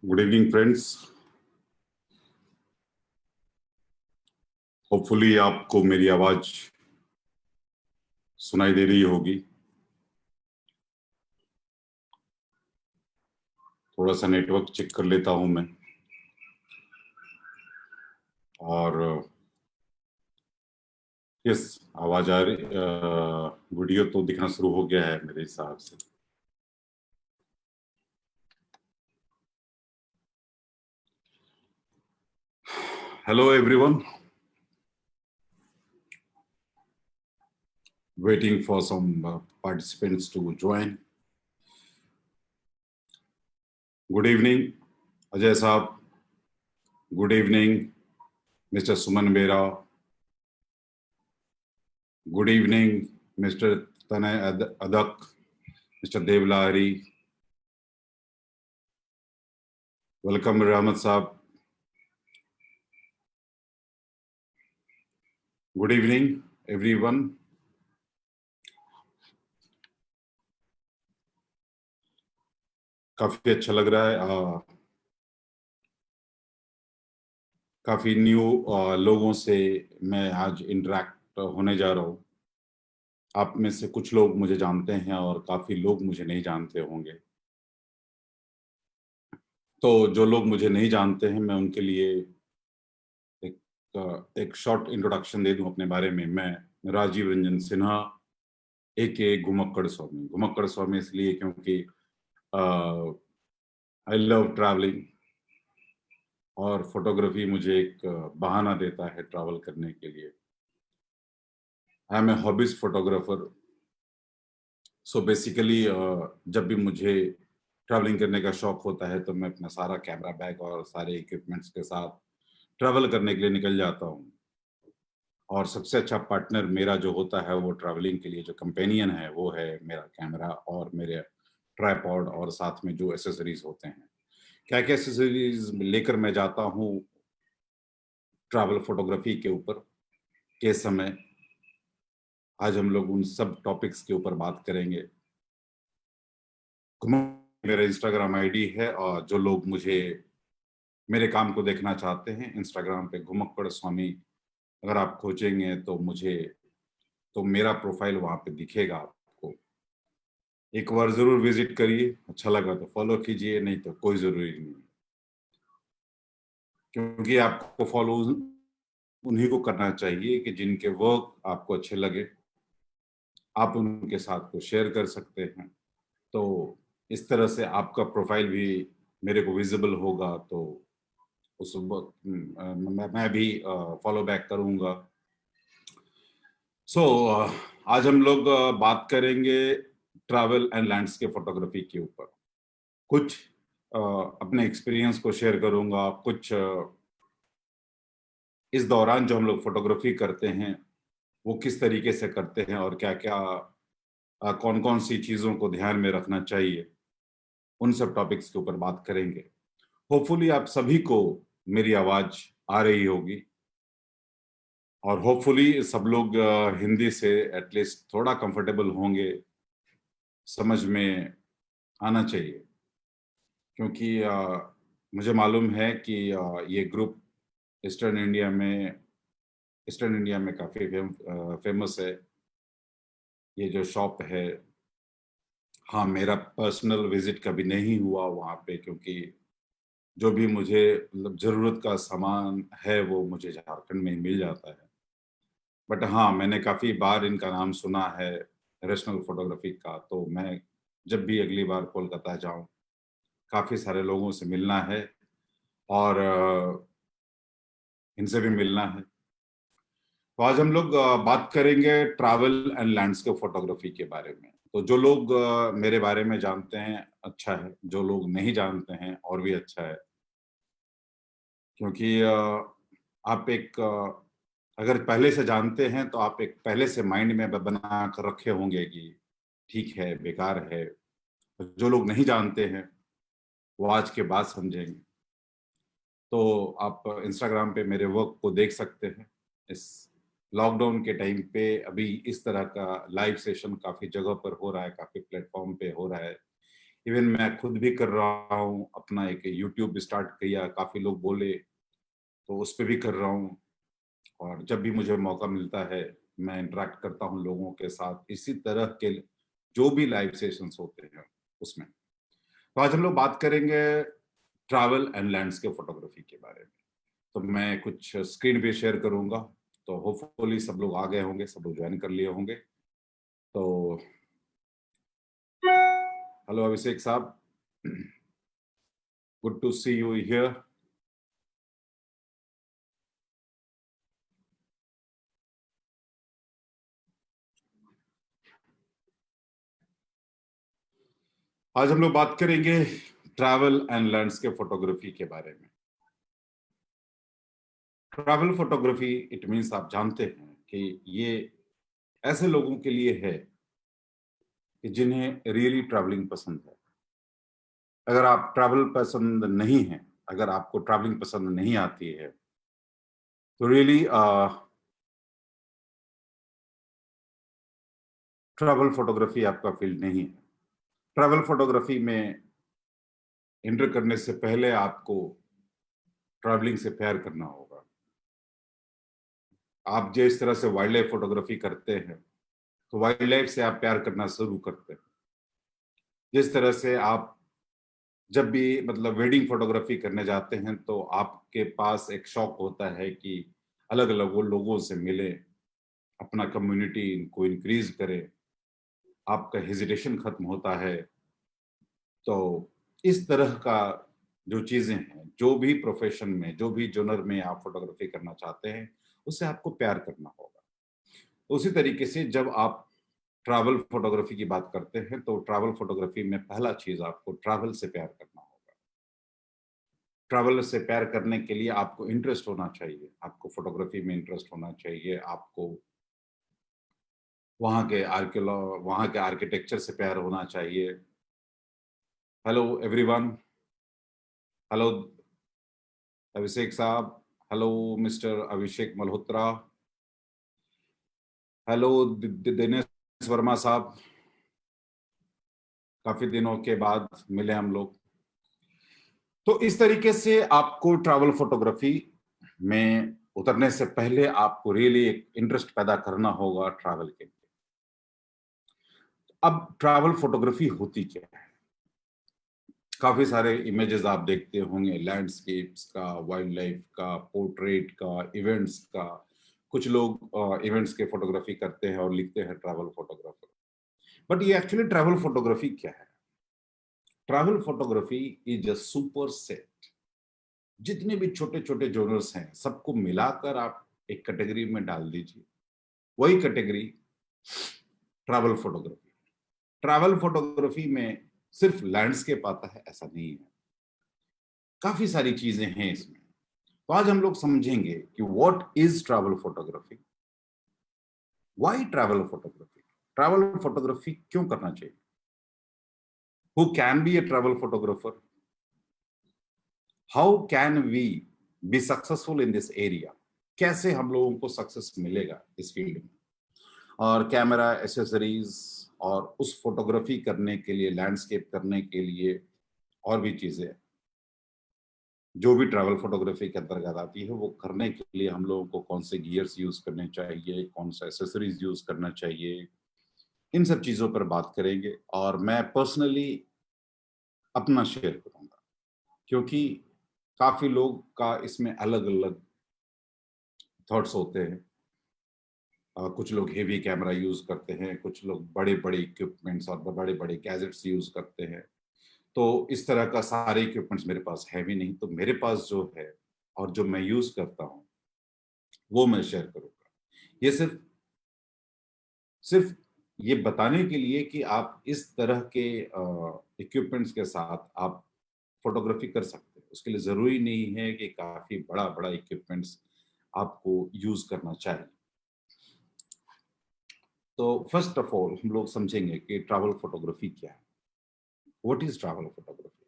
Good evening friends. Hopefully आपको मेरी आवाज सुनाई दे रही होगी। थोड़ा सा नेटवर्क चेक कर लेता हूं मैं। और यस, आवाज आ रही। वीडियो तो दिखना शुरू हो गया है मेरे हिसाब से। Hello everyone, waiting for some participants to join. Good evening, Ajay साहब. Good evening, Mr. Suman Bera. Good evening, Mr. Tanay Adak, Mr. Devlahari. Welcome, Rahmat साहब. Good evening, everyone. काफी अच्छा लग रहा है। काफी न्यू लोगों से मैं आज इंटरेक्ट होने जा रहा हूँ। आप में से कुछ लोग मुझे जानते हैं और काफी लोग मुझे नहीं जानते होंगे। तो जो लोग मुझे नहीं जानते हैं, मैं उनके लिए एक शॉर्ट इंट्रोडक्शन दे दूं अपने बारे में। मैं राजीव रंजन सिन्हा, एके घुमक्कड़ स्वामी। घुमक्कड़ स्वामी इसलिए क्योंकि आई लव ट्रैवलिंग और फोटोग्राफी मुझे एक बहाना देता है ट्रैवल करने के लिए। I am a hobbies photographer. So basically जब भी मुझे ट्रैवलिंग करने का शौक होता है तो मैं अपना सारा कैमरा बैग और सारे इक्विपमेंट्स के साथ ट्रैवल करने के लिए निकल जाता हूँ। और सबसे अच्छा पार्टनर मेरा जो होता है, वो ट्रैवलिंग के लिए जो कंपेनियन है, वो है मेरा कैमरा और मेरे ट्राइपॉड और साथ में जो एसेसरीज होते हैं। क्या क्या एसेसरीज लेकर मैं जाता हूँ ट्रैवल फोटोग्राफी के ऊपर के समय, आज हम लोग उन सब टॉपिक्स के ऊपर बात करेंगे। मेरा इंस्टाग्राम आईडी है और जो लोग मुझे मेरे काम को देखना चाहते हैं, इंस्टाग्राम पे घुमक्कड़ स्वामी अगर आप खोजेंगे तो मेरा प्रोफाइल वहां पे दिखेगा आपको। एक बार जरूर विजिट करिए, अच्छा लगा तो फॉलो कीजिए, नहीं तो कोई जरूरी नहीं, क्योंकि आपको फॉलो उन्हीं को करना चाहिए कि जिनके वर्क आपको अच्छे लगे। आप उनके साथ को शेयर कर सकते हैं, तो इस तरह से आपका प्रोफाइल भी मेरे को विजिबल होगा, तो उस वक्त मैं भी फॉलो बैक करूंगा। सो आज हम लोग बात करेंगे ट्रैवल एंड लैंडस्केप फोटोग्राफी के ऊपर। कुछ अपने एक्सपीरियंस को शेयर करूंगा, कुछ इस दौरान जो हम लोग फोटोग्राफी करते हैं वो किस तरीके से करते हैं और क्या क्या कौन कौन सी चीजों को ध्यान में रखना चाहिए, उन सब टॉपिक्स के ऊपर बात करेंगे। होपफुली आप सभी को मेरी आवाज आ रही होगी और होपफुली सब लोग हिंदी से एटलीस्ट थोड़ा कंफर्टेबल होंगे, समझ में आना चाहिए। क्योंकि मुझे मालूम है कि ये ग्रुप ईस्टर्न इंडिया में काफ़ी फेमस है, ये जो शॉप है। हाँ, मेरा पर्सनल विजिट कभी नहीं हुआ वहाँ पे, क्योंकि जो भी मुझे मतलब ज़रूरत का सामान है वो मुझे झारखंड में ही मिल जाता है। बट हाँ, मैंने काफ़ी बार इनका नाम सुना है रेशनल फोटोग्राफी का, तो मैं जब भी अगली बार कोलकाता जाऊँ, काफ़ी सारे लोगों से मिलना है और इनसे भी मिलना है। तो आज हम लोग बात करेंगे ट्रैवल एंड लैंडस्केप फोटोग्राफी के बारे में। तो जो लोग मेरे बारे में जानते हैं, अच्छा है। जो लोग नहीं जानते हैं, और भी अच्छा है। क्योंकि आप एक अगर पहले से जानते हैं तो आप एक पहले से माइंड में बना कर रखे होंगे कि ठीक है, बेकार है। जो लोग नहीं जानते हैं वो आज के बाद समझेंगे। तो आप इंस्टाग्राम पे मेरे वर्क को देख सकते हैं। इस लॉकडाउन के टाइम पे अभी इस तरह का लाइव सेशन काफी जगह पर हो रहा है, काफी प्लेटफॉर्म पे हो रहा है। इवन मैं खुद भी कर रहा हूँ, अपना एक यूट्यूब स्टार्ट किया, काफ़ी लोग बोले, तो उस पे भी कर रहा हूँ। और जब भी मुझे मौका मिलता है, मैं इंटरैक्ट करता हूँ लोगों के साथ, इसी तरह के जो भी लाइव सेशंस होते हैं, उसमें। तो आज हम लोग बात करेंगे ट्रैवल एंड लैंडस्केप फोटोग्राफी के बारे में। तो मैं कुछ स्क्रीन पे शेयर करूँगा, तो होपफुली सब लोग आ गए होंगे, सब लोग जॉइन कर लिए होंगे। तो हेलो अभिषेक साहब, good to see you here. आज हम लोग बात करेंगे ट्रैवल एंड लैंडस्केप फोटोग्राफी के बारे में। ट्रैवल फोटोग्राफी इट मीन्स आप जानते हैं कि ये ऐसे लोगों के लिए है कि जिन्हें रियली ट्रैवलिंग पसंद है। अगर आप ट्रैवल पसंद नहीं है, अगर आपको ट्रैवलिंग पसंद नहीं आती है, तो रियली ट्रैवल फोटोग्राफी आपका फील्ड नहीं है। ट्रैवल फोटोग्राफी में एंटर करने से पहले आपको ट्रैवलिंग से प्यार करना होगा। आप जिस तरह से वाइल्ड लाइफ फोटोग्राफी करते हैं, तो वाइल्ड लाइफ से आप प्यार करना शुरू करते हैं। जिस तरह से आप जब भी मतलब वेडिंग फोटोग्राफी करने जाते हैं, तो आपके पास एक शौक होता है कि अलग-अलग वो लोगों से मिलें, अपना कम्युनिटी को इंक्रीज़ करें, आपका हेजिटेशन खत्म होता है। तो इस तरह का जो चीज़ें हैं, जो भी प्रोफ़ेशन में, जो भी जॉनर में आप फ़ोटोग्राफ़ी करना चाहते हैं, उससे आपको प्यार करना होगा। उसी तरीके से जब आप ट्रैवल फ़ोटोग्राफ़ी की बात करते हैं, तो ट्रैवल फ़ोटोग्राफ़ी में पहला चीज़ आपको ट्रैवल से प्यार करना होगा। ट्रैवल से प्यार करने के लिए आपको इंटरेस्ट होना चाहिए, आपको फ़ोटोग्राफ़ी में इंटरेस्ट होना चाहिए, आपको वहाँ के आर्किटेक्चर से प्यार होना चाहिए। हेलो एवरीवन, हेलो अभिषेक साहब, हेलो मिस्टर अभिषेक मल्होत्रा, हेलो दिनेश वर्मा साहब, काफ़ी दिनों के बाद मिले हम लोग। तो इस तरीके से आपको ट्रैवल फ़ोटोग्राफ़ी में उतरने से पहले आपको रियली एक इंटरेस्ट पैदा करना होगा ट्रैवल के लिए। अब ट्रैवल फ़ोटोग्राफ़ी होती क्या है? काफ़ी सारे इमेजेस आप देखते होंगे, लैंडस्केप्स का, वाइल्ड लाइफ का, पोर्ट्रेट का, इवेंट्स का। कुछ लोग इवेंट्स के फोटोग्राफी करते हैं और लिखते हैं ट्रैवल फोटोग्राफर। बट ये एक्चुअली ट्रैवल फोटोग्राफी क्या है? Travel photography is a super set. जितने भी छोटे-छोटे जॉनर्स हैं, सबको मिलाकर आप एक कैटेगरी में डाल दीजिए। वही category travel photography. Travel photography में सिर्फ लैंडस्केप आता है, ऐसा नहीं है। काफ़ी सारी चीज़ें हैं इसमें। तो आज हम लोग समझेंगे कि what is travel photography, why travel photography, travel photography क्यों करना चाहिए, who can be a travel photographer, how can we be successful in this area, कैसे हम लोगों को सक्सेस मिलेगा इस फील्ड में, और कैमरा एसेसरीज और उस फोटोग्राफी करने के लिए, लैंडस्केप करने के लिए और भी चीजें जो भी ट्रैवल फोटोग्राफी के अंतर्गत आती है, वो करने के लिए हम लोगों को कौन से गियर्स यूज करने चाहिए, कौन सा एसेसरीज यूज करना चाहिए, इन सब चीजों पर बात करेंगे। और मैं पर्सनली अपना शेयर करूंगा, क्योंकि काफी लोग का इसमें अलग अलग थॉट्स होते हैं। कुछ लोग हेवी कैमरा यूज करते हैं, कुछ लोग बड़े बड़े इक्विपमेंट्स और बड़े बड़े गैजेट्स यूज करते हैं। तो इस तरह का सारे इक्विपमेंट्स मेरे पास है भी नहीं, तो मेरे पास जो है और जो मैं यूज करता हूँ, वो मैं शेयर करूंगा। ये सिर्फ सिर्फ ये बताने के लिए कि आप इस तरह के इक्विपमेंट्स के साथ आप फोटोग्राफी कर सकते हैं। उसके लिए ज़रूरी नहीं है कि काफ़ी बड़ा-बड़ा इक्विपमेंट्स आपको यूज़ करना चाहिए। तो फर्स्ट ऑफ ऑल हम लोग समझेंगे कि ट्रैवल फोटोग्राफी क्या है? What is travel photography?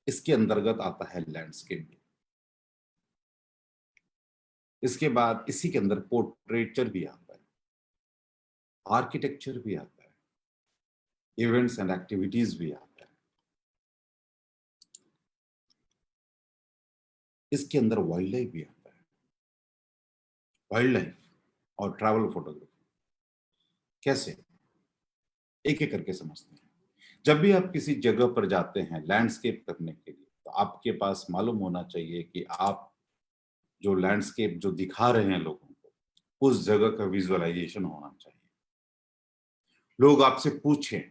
इसके अंतर्गत आता है लैंडस्केप भी। इसके बाद इसी के अंदर पोर्ट्रेचर भी आता है, आर्किटेक्चर भी आता है, इवेंट्स एंड एक्टिविटीज भी आता है। इसके अंदर वाइल्ड लाइफ भी आता है। वाइल्ड लाइफ और ट्रैवल फोटोग्राफी कैसे, एक एक करके समझते हैं। जब भी आप किसी जगह पर जाते हैं लैंडस्केप करने के लिए, तो आपके पास मालूम होना चाहिए कि आप जो लैंडस्केप जो दिखा रहे हैं लोगों को, उस जगह का विजुअलाइजेशन होना चाहिए। लोग आपसे पूछें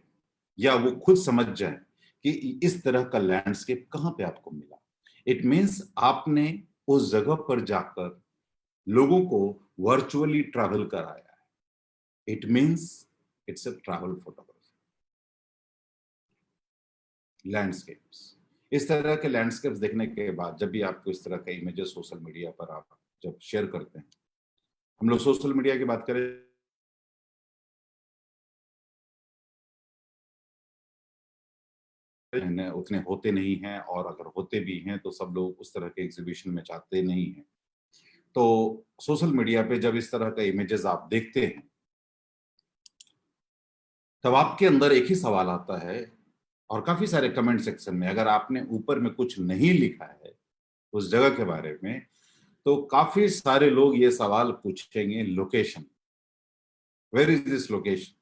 या वो खुद समझ जाए कि इस तरह का लैंडस्केप कहाँ पे आपको मिला। इट मीन्स आपने उस जगह पर जाकर लोगों को वर्चुअली ट्रैवल कराया है। It means it's a travel photography. Landscapes, इस तरह के लैंडस्केप्स देखने के बाद जब भी आपको इस तरह के इमेजेस सोशल मीडिया पर आप जब शेयर करते हैं, हम लोग सोशल मीडिया की बात करें उतने होते नहीं हैं, और अगर होते भी हैं तो सब लोग उस तरह के एग्जीबिशन में जाते नहीं हैं। तो सोशल मीडिया पे जब इस तरह के इमेजेस आप देखते हैं, तब आपके अंदर एक ही सवाल आता है, और काफी सारे कमेंट सेक्शन में अगर आपने ऊपर में कुछ नहीं लिखा है उस जगह के बारे में, तो काफी सारे लोग ये सवाल पूछेंगे, location, where is this location,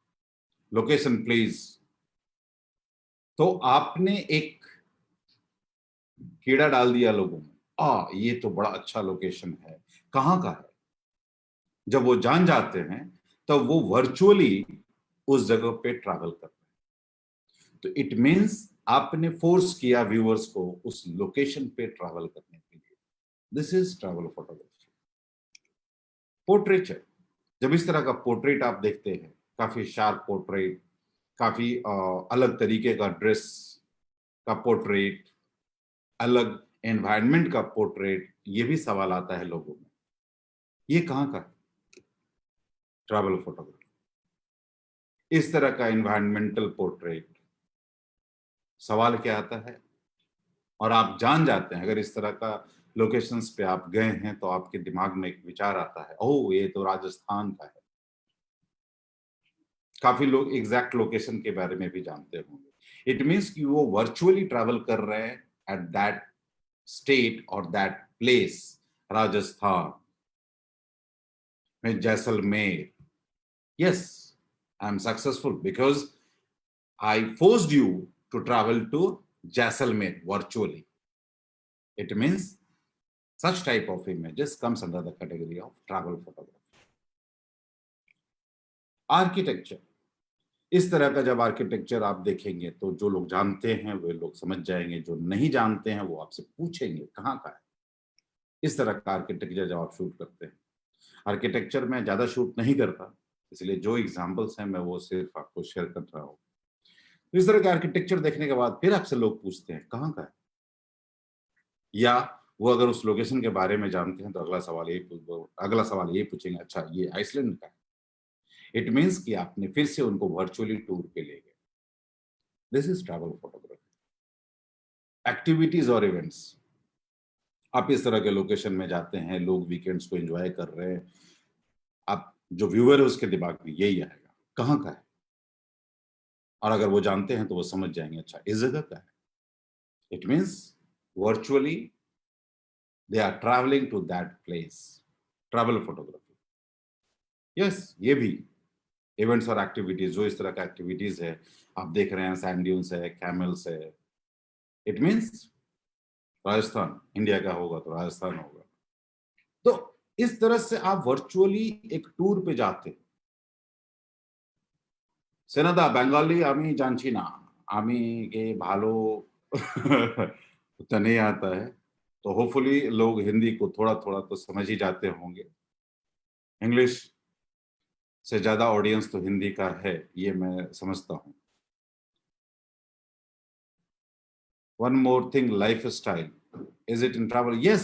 location please. तो आपने एक कीड़ा डाल दिया लोगों में, ये तो बड़ा अच्छा लोकेशन है, कहाँ का है। जब वो जान जाते हैं तब वो वर्चुअली उस जगह पे ट्रैवल करते हैं। तो इट मीन्स आपने फोर्स किया व्यूअर्स को उस लोकेशन पे ट्रैवल करने के लिए। This is travel photography. Portraiture, जब इस तरह का पोर्ट्रेट आप देखते हैं, काफी शार्प पोर्ट्रेट, काफी अलग तरीके का ड्रेस का पोर्ट्रेट, अलग एनवायरनमेंट का पोर्ट्रेट, ये भी सवाल आता है लोगों में, ये कहाँ का, ट्रैवल फोटोग्राफी। इस तरह का एनवायरनमेंटल पोर्ट्रेट, सवाल क्या आता है, और आप जान जाते हैं अगर इस तरह का लोकेशंस पे आप गए हैं तो आपके दिमाग में एक विचार आता है, ओह ये तो राजस्थान का है। काफी लोग एग्जैक्ट लोकेशन के बारे में भी जानते होंगे। इट मीन्स कि वो वर्चुअली ट्रैवल कर रहे हैं एट दैट स्टेट और दैट प्लेस। राजस्थान में Jaisalmer, yes, I am successful because I forced you to travel to Jaisalmer virtually. It means such type of images comes under the category of travel photography. Architecture, इस तरह का जब architecture आप देखेंगे तो जो लोग जानते हैं वे लोग समझ जाएंगे, जो नहीं जानते हैं वो आपसे पूछेंगे कहाँ का है। इस तरह का आर्किटेक्चर जब आप शूट करते हैं, आर्किटेक्चर में ज्यादा शूट नहीं करता, इसलिए जो एग्जांपल्स हैं मैं वो सिर्फ आपको शेयर कर रहा हूँ। तो इस तरह के आर्किटेक्चर देखने के बाद फिर आपसे लोग पूछते हैं कहाँ का है, या वो अगर उस लोकेशन के बारे में जानते हैं तो अगला सवाल ये पूछेंगे, अच्छा ये आइसलैंड का है। इट मीन्स कि आपने फिर से उनको वर्चुअली टूर पे ले गए। This is travel photography. Activities और इवेंट्स, आप इस तरह के लोकेशन में जाते हैं, लोग वीकेंड्स को एंजॉय कर रहे हैं, आप जो व्यूअर है उसके दिमाग में यही आएगा कहाँ का है, और अगर वो जानते हैं तो वो समझ जाएंगे अच्छा इस जगह का है। It means virtually they are travelling to that place. Travel photography, yes, ये भी इवेंट्स और एक्टिविटीज, जो इस तरह का एक्टिविटीज है आप देख रहे हैं, सैंड ड्यून्स है, कैमल्स है, इट मीन्स राजस्थान, इंडिया का होगा तो राजस्थान होगा। तो इस तरह से आप वर्चुअली एक टूर पे जाते हैं। सेनादा बेंगाली आमी जानची ना, आमी के भालो उतना नहीं आता है, तो होपफुली लोग हिंदी को थोड़ा थोड़ा तो समझ ही जाते होंगे। इंग्लिश से ज्यादा ऑडियंस तो हिंदी का है, ये मैं समझता हूँ। One more thing, lifestyle. Is it in travel? Yes,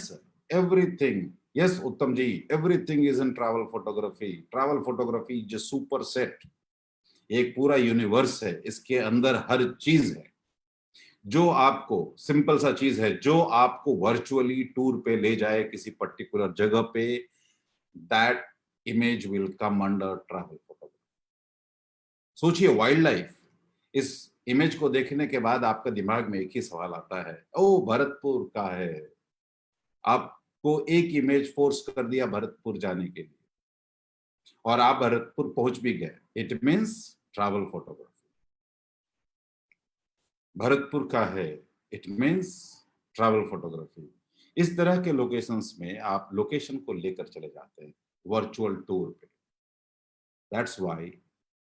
everything. Yes, Uttam ji, everything is in travel photography. Travel photography is a super set. एक पूरा यूनिवर्स है, इसके अंदर हर चीज है, जो आपको सिंपल सा चीज है, जो आपको वर्चुअली टूर पे ले जाए किसी पर्टिकुलर जगह पे, that image will come under travel photography. सोचिए वाइल्ड लाइफ, इस इमेज को देखने के बाद आपका दिमाग में एक ही सवाल आता है, ओ भरतपुर का है। आपको एक इमेज फोर्स कर दिया भरतपुर जाने के लिए और आप भरतपुर पहुंच भी गए। It means travel photography. Bharatpur का है, इट मीन्स ट्रैवल फोटोग्राफी। इस तरह के लोकेशंस में आप लोकेशन को लेकर चले जाते हैं वर्चुअल टूर पे। That's why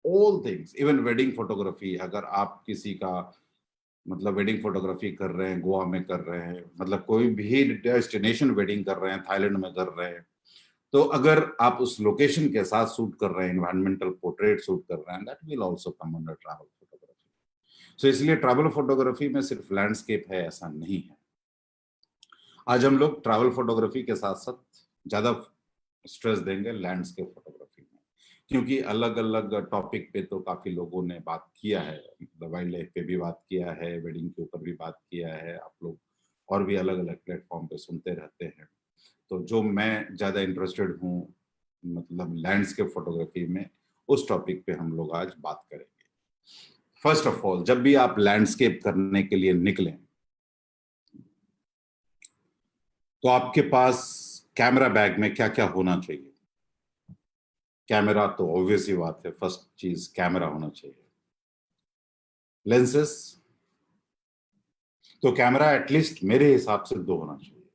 all things, even wedding photography, अगर आप किसी का मतलब वेडिंग फोटोग्राफी कर रहे हैं, गोवा में कर रहे हैं, मतलब कोई भी डेस्टिनेशन वेडिंग कर रहे हैं, थाईलैंड में कर रहे हैं, तो अगर आप उस लोकेशन के साथ शूट कर रहे हैं, एनवायरमेंटल पोर्ट्रेट शूट कर रहे हैं, that will also come under travel photography. So इसलिए ट्रैवल फोटोग्राफी में सिर्फ लैंडस्केप है ऐसा नहीं है। आज हम लोग ट्रैवल फोटोग्राफी के साथ साथ ज्यादा स्ट्रेस देंगे लैंडस्केप फोटोग्राफी में, क्योंकि अलग अलग टॉपिक पे तो काफी लोगों ने बात किया है, वाइल्ड लाइफ पे भी बात किया है, वेडिंग के ऊपर भी बात किया है, आप लोग और भी अलग अलग प्लेटफॉर्म पे सुनते रहते हैं। तो जो मैं ज्यादा इंटरेस्टेड हूँ मतलब लैंडस्केप फोटोग्राफी में, उस टॉपिक पे हम लोग आज बात करेंगे। फर्स्ट ऑफ ऑल, जब भी आप लैंडस्केप करने के लिए निकलें तो आपके पास कैमरा बैग में क्या क्या होना चाहिए। कैमरा तो ऑब्वियस ही बात है, फर्स्ट चीज कैमरा होना चाहिए। लेंसेस, तो कैमरा एटलीस्ट मेरे हिसाब से 2 होना चाहिए,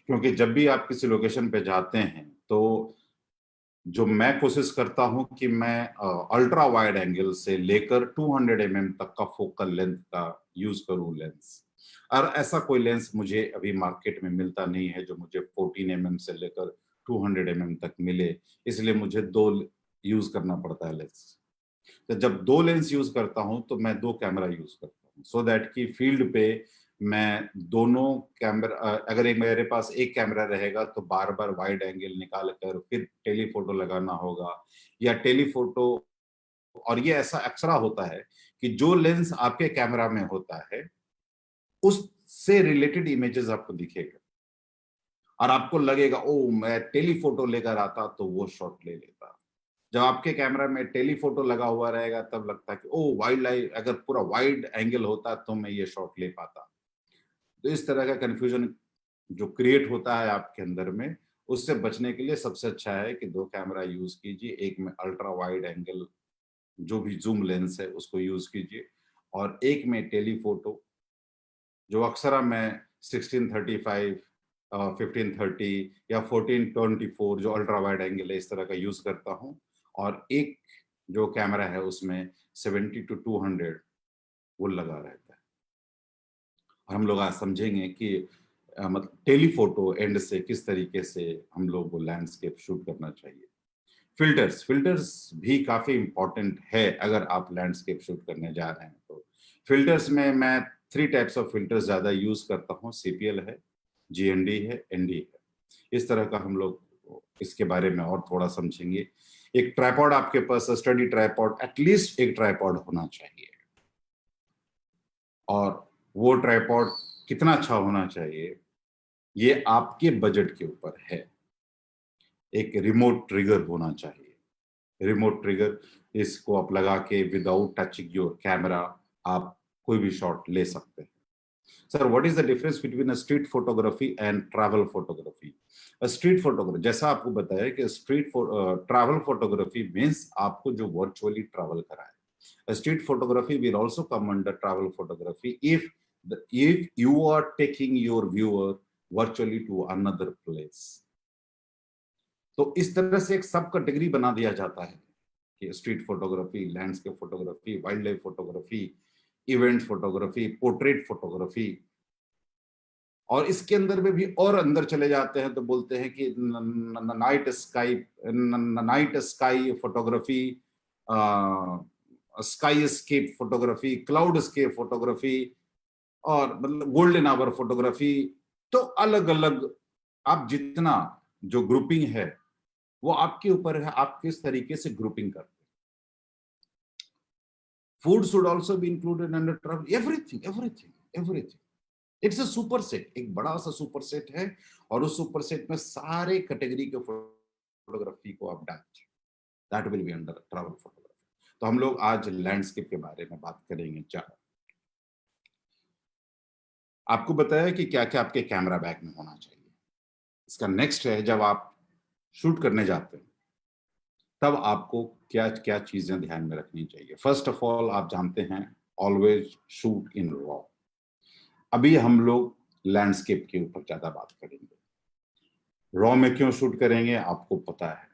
क्योंकि जब भी आप किसी लोकेशन पे जाते हैं तो जो मैं कोशिश करता हूं कि मैं अल्ट्रा वाइड एंगल से लेकर 200 mm तक का फोकल लेंथ का यूज करूं लेंस। और ऐसा कोई लेंस मुझे अभी मार्केट में मिलता नहीं है जो मुझे 14 mm से लेकर 200 mm तक मिले, इसलिए मुझे 2 यूज करना पड़ता है लेंस। तो जब 2 लेंस यूज करता हूं तो मैं 2 कैमरा यूज करता हूं, सो दैट कि फील्ड पे मैं दोनों कैमरा, अगर एक मेरे पास एक कैमरा रहेगा तो बार बार वाइड एंगल निकाल कर फिर टेलीफोटो लगाना होगा, या टेलीफोटो। और ये ऐसा अक्सर होता है कि जो लेंस आपके कैमरा में होता है उससे रिलेटेड इमेजेस आपको दिखेगा और आपको लगेगा ओ मैं टेलीफोटो लेकर आता तो वो शॉट ले लेता। जब आपके कैमरा में टेलीफोटो लगा हुआ रहेगा तब लगता है कि ओ वाइल्ड लाइफ, अगर पूरा वाइड एंगल होता तो मैं ये शॉट ले पाता। तो इस तरह का कंफ्यूजन जो क्रिएट होता है आपके अंदर में, उससे बचने के लिए सबसे अच्छा है कि 2 कैमरा यूज कीजिए। एक में अल्ट्रा वाइड एंगल जो भी जूम लेंस है उसको यूज कीजिए, और एक में टेलीफोटो जो अक्सर मैं 1635, 1530 या 1424 जो अल्ट्रा वाइड एंगल है इस तरह का यूज करता हूँ। और एक जो कैमरा है उसमें 70 to 200 वो लगा रहता है। और हम लोग आज समझेंगे कि मतलब टेलीफोटो एंड से किस तरीके से हम लोग को लैंडस्केप शूट करना चाहिए। फिल्टर्स, फिल्टर्स भी काफी इंपॉर्टेंट है अगर आप लैंडस्केप शूट करने जा रहे हैं तो। फिल्टर्स में मैं 3 टाइप्स ऑफ फिल्टर्स ज्यादा यूज करता हूँ, सीपीएल है, जीएनडी है, एनडी है। इस तरह का हम लोग इसके बारे में और थोड़ा समझेंगे। एक ट्राइपॉड आपके पास, स्टडी ट्राइपॉड, एटलीस्ट एक ट्राइपॉड होना चाहिए। और वो ट्राइपॉड कितना अच्छा होना चाहिए ये आपके बजट के ऊपर है। एक रिमोट ट्रिगर होना चाहिए। रिमोट ट्रिगर, इसको आप लगा के विदाउट टचिंग योर कैमरा आप कोई भी शॉट ले सकते हैं। Sir, what is the difference between a street photography and travel photography? Street photography, जैसा आपको बताया कि ट्रैवल फोटोग्राफी मीन्स आपको जो वर्चुअली ट्रैवल करा है। Street photography will also come under travel photography if you are taking your viewer virtually to another place। तो इस तरह से एक सब कैटेगरी बना दिया जाता है कि street photography, landscape photography, wild life photography, event photography, portrait photography. और इसके अंदर में भी और अंदर चले जाते हैं तो बोलते हैं कि night sky photography, skyscape photography, cloudscape photography, और मतलब गोल्डन आवर फोटोग्राफी। तो अलग अलग आप जितना जो ग्रुपिंग है वो आपके ऊपर है, आप किस तरीके से ग्रुपिंग करते हैं। Food should also be included under travel, everything everything everything. It's a super set, एक बड़ा सा सुपर सेट है, और उस सुपर सेट में सारे कैटेगरी के फोटोग्राफी को आप डाल, that will be under travel photography. तो हम लोग आज लैंडस्केप के बारे में बात करेंगे। आपको बताया कि क्या क्या आपके कैमरा बैग में होना चाहिए। इसका नेक्स्ट है, जब आप शूट करने जाते हैं तब आपको क्या क्या चीजें ध्यान में रखनी चाहिए। फर्स्ट ऑफ ऑल, आप जानते हैं, ऑलवेज शूट इन रॉ। अभी हम लोग लैंडस्केप के ऊपर ज्यादा बात करेंगे। रॉ में क्यों शूट करेंगे आपको पता है।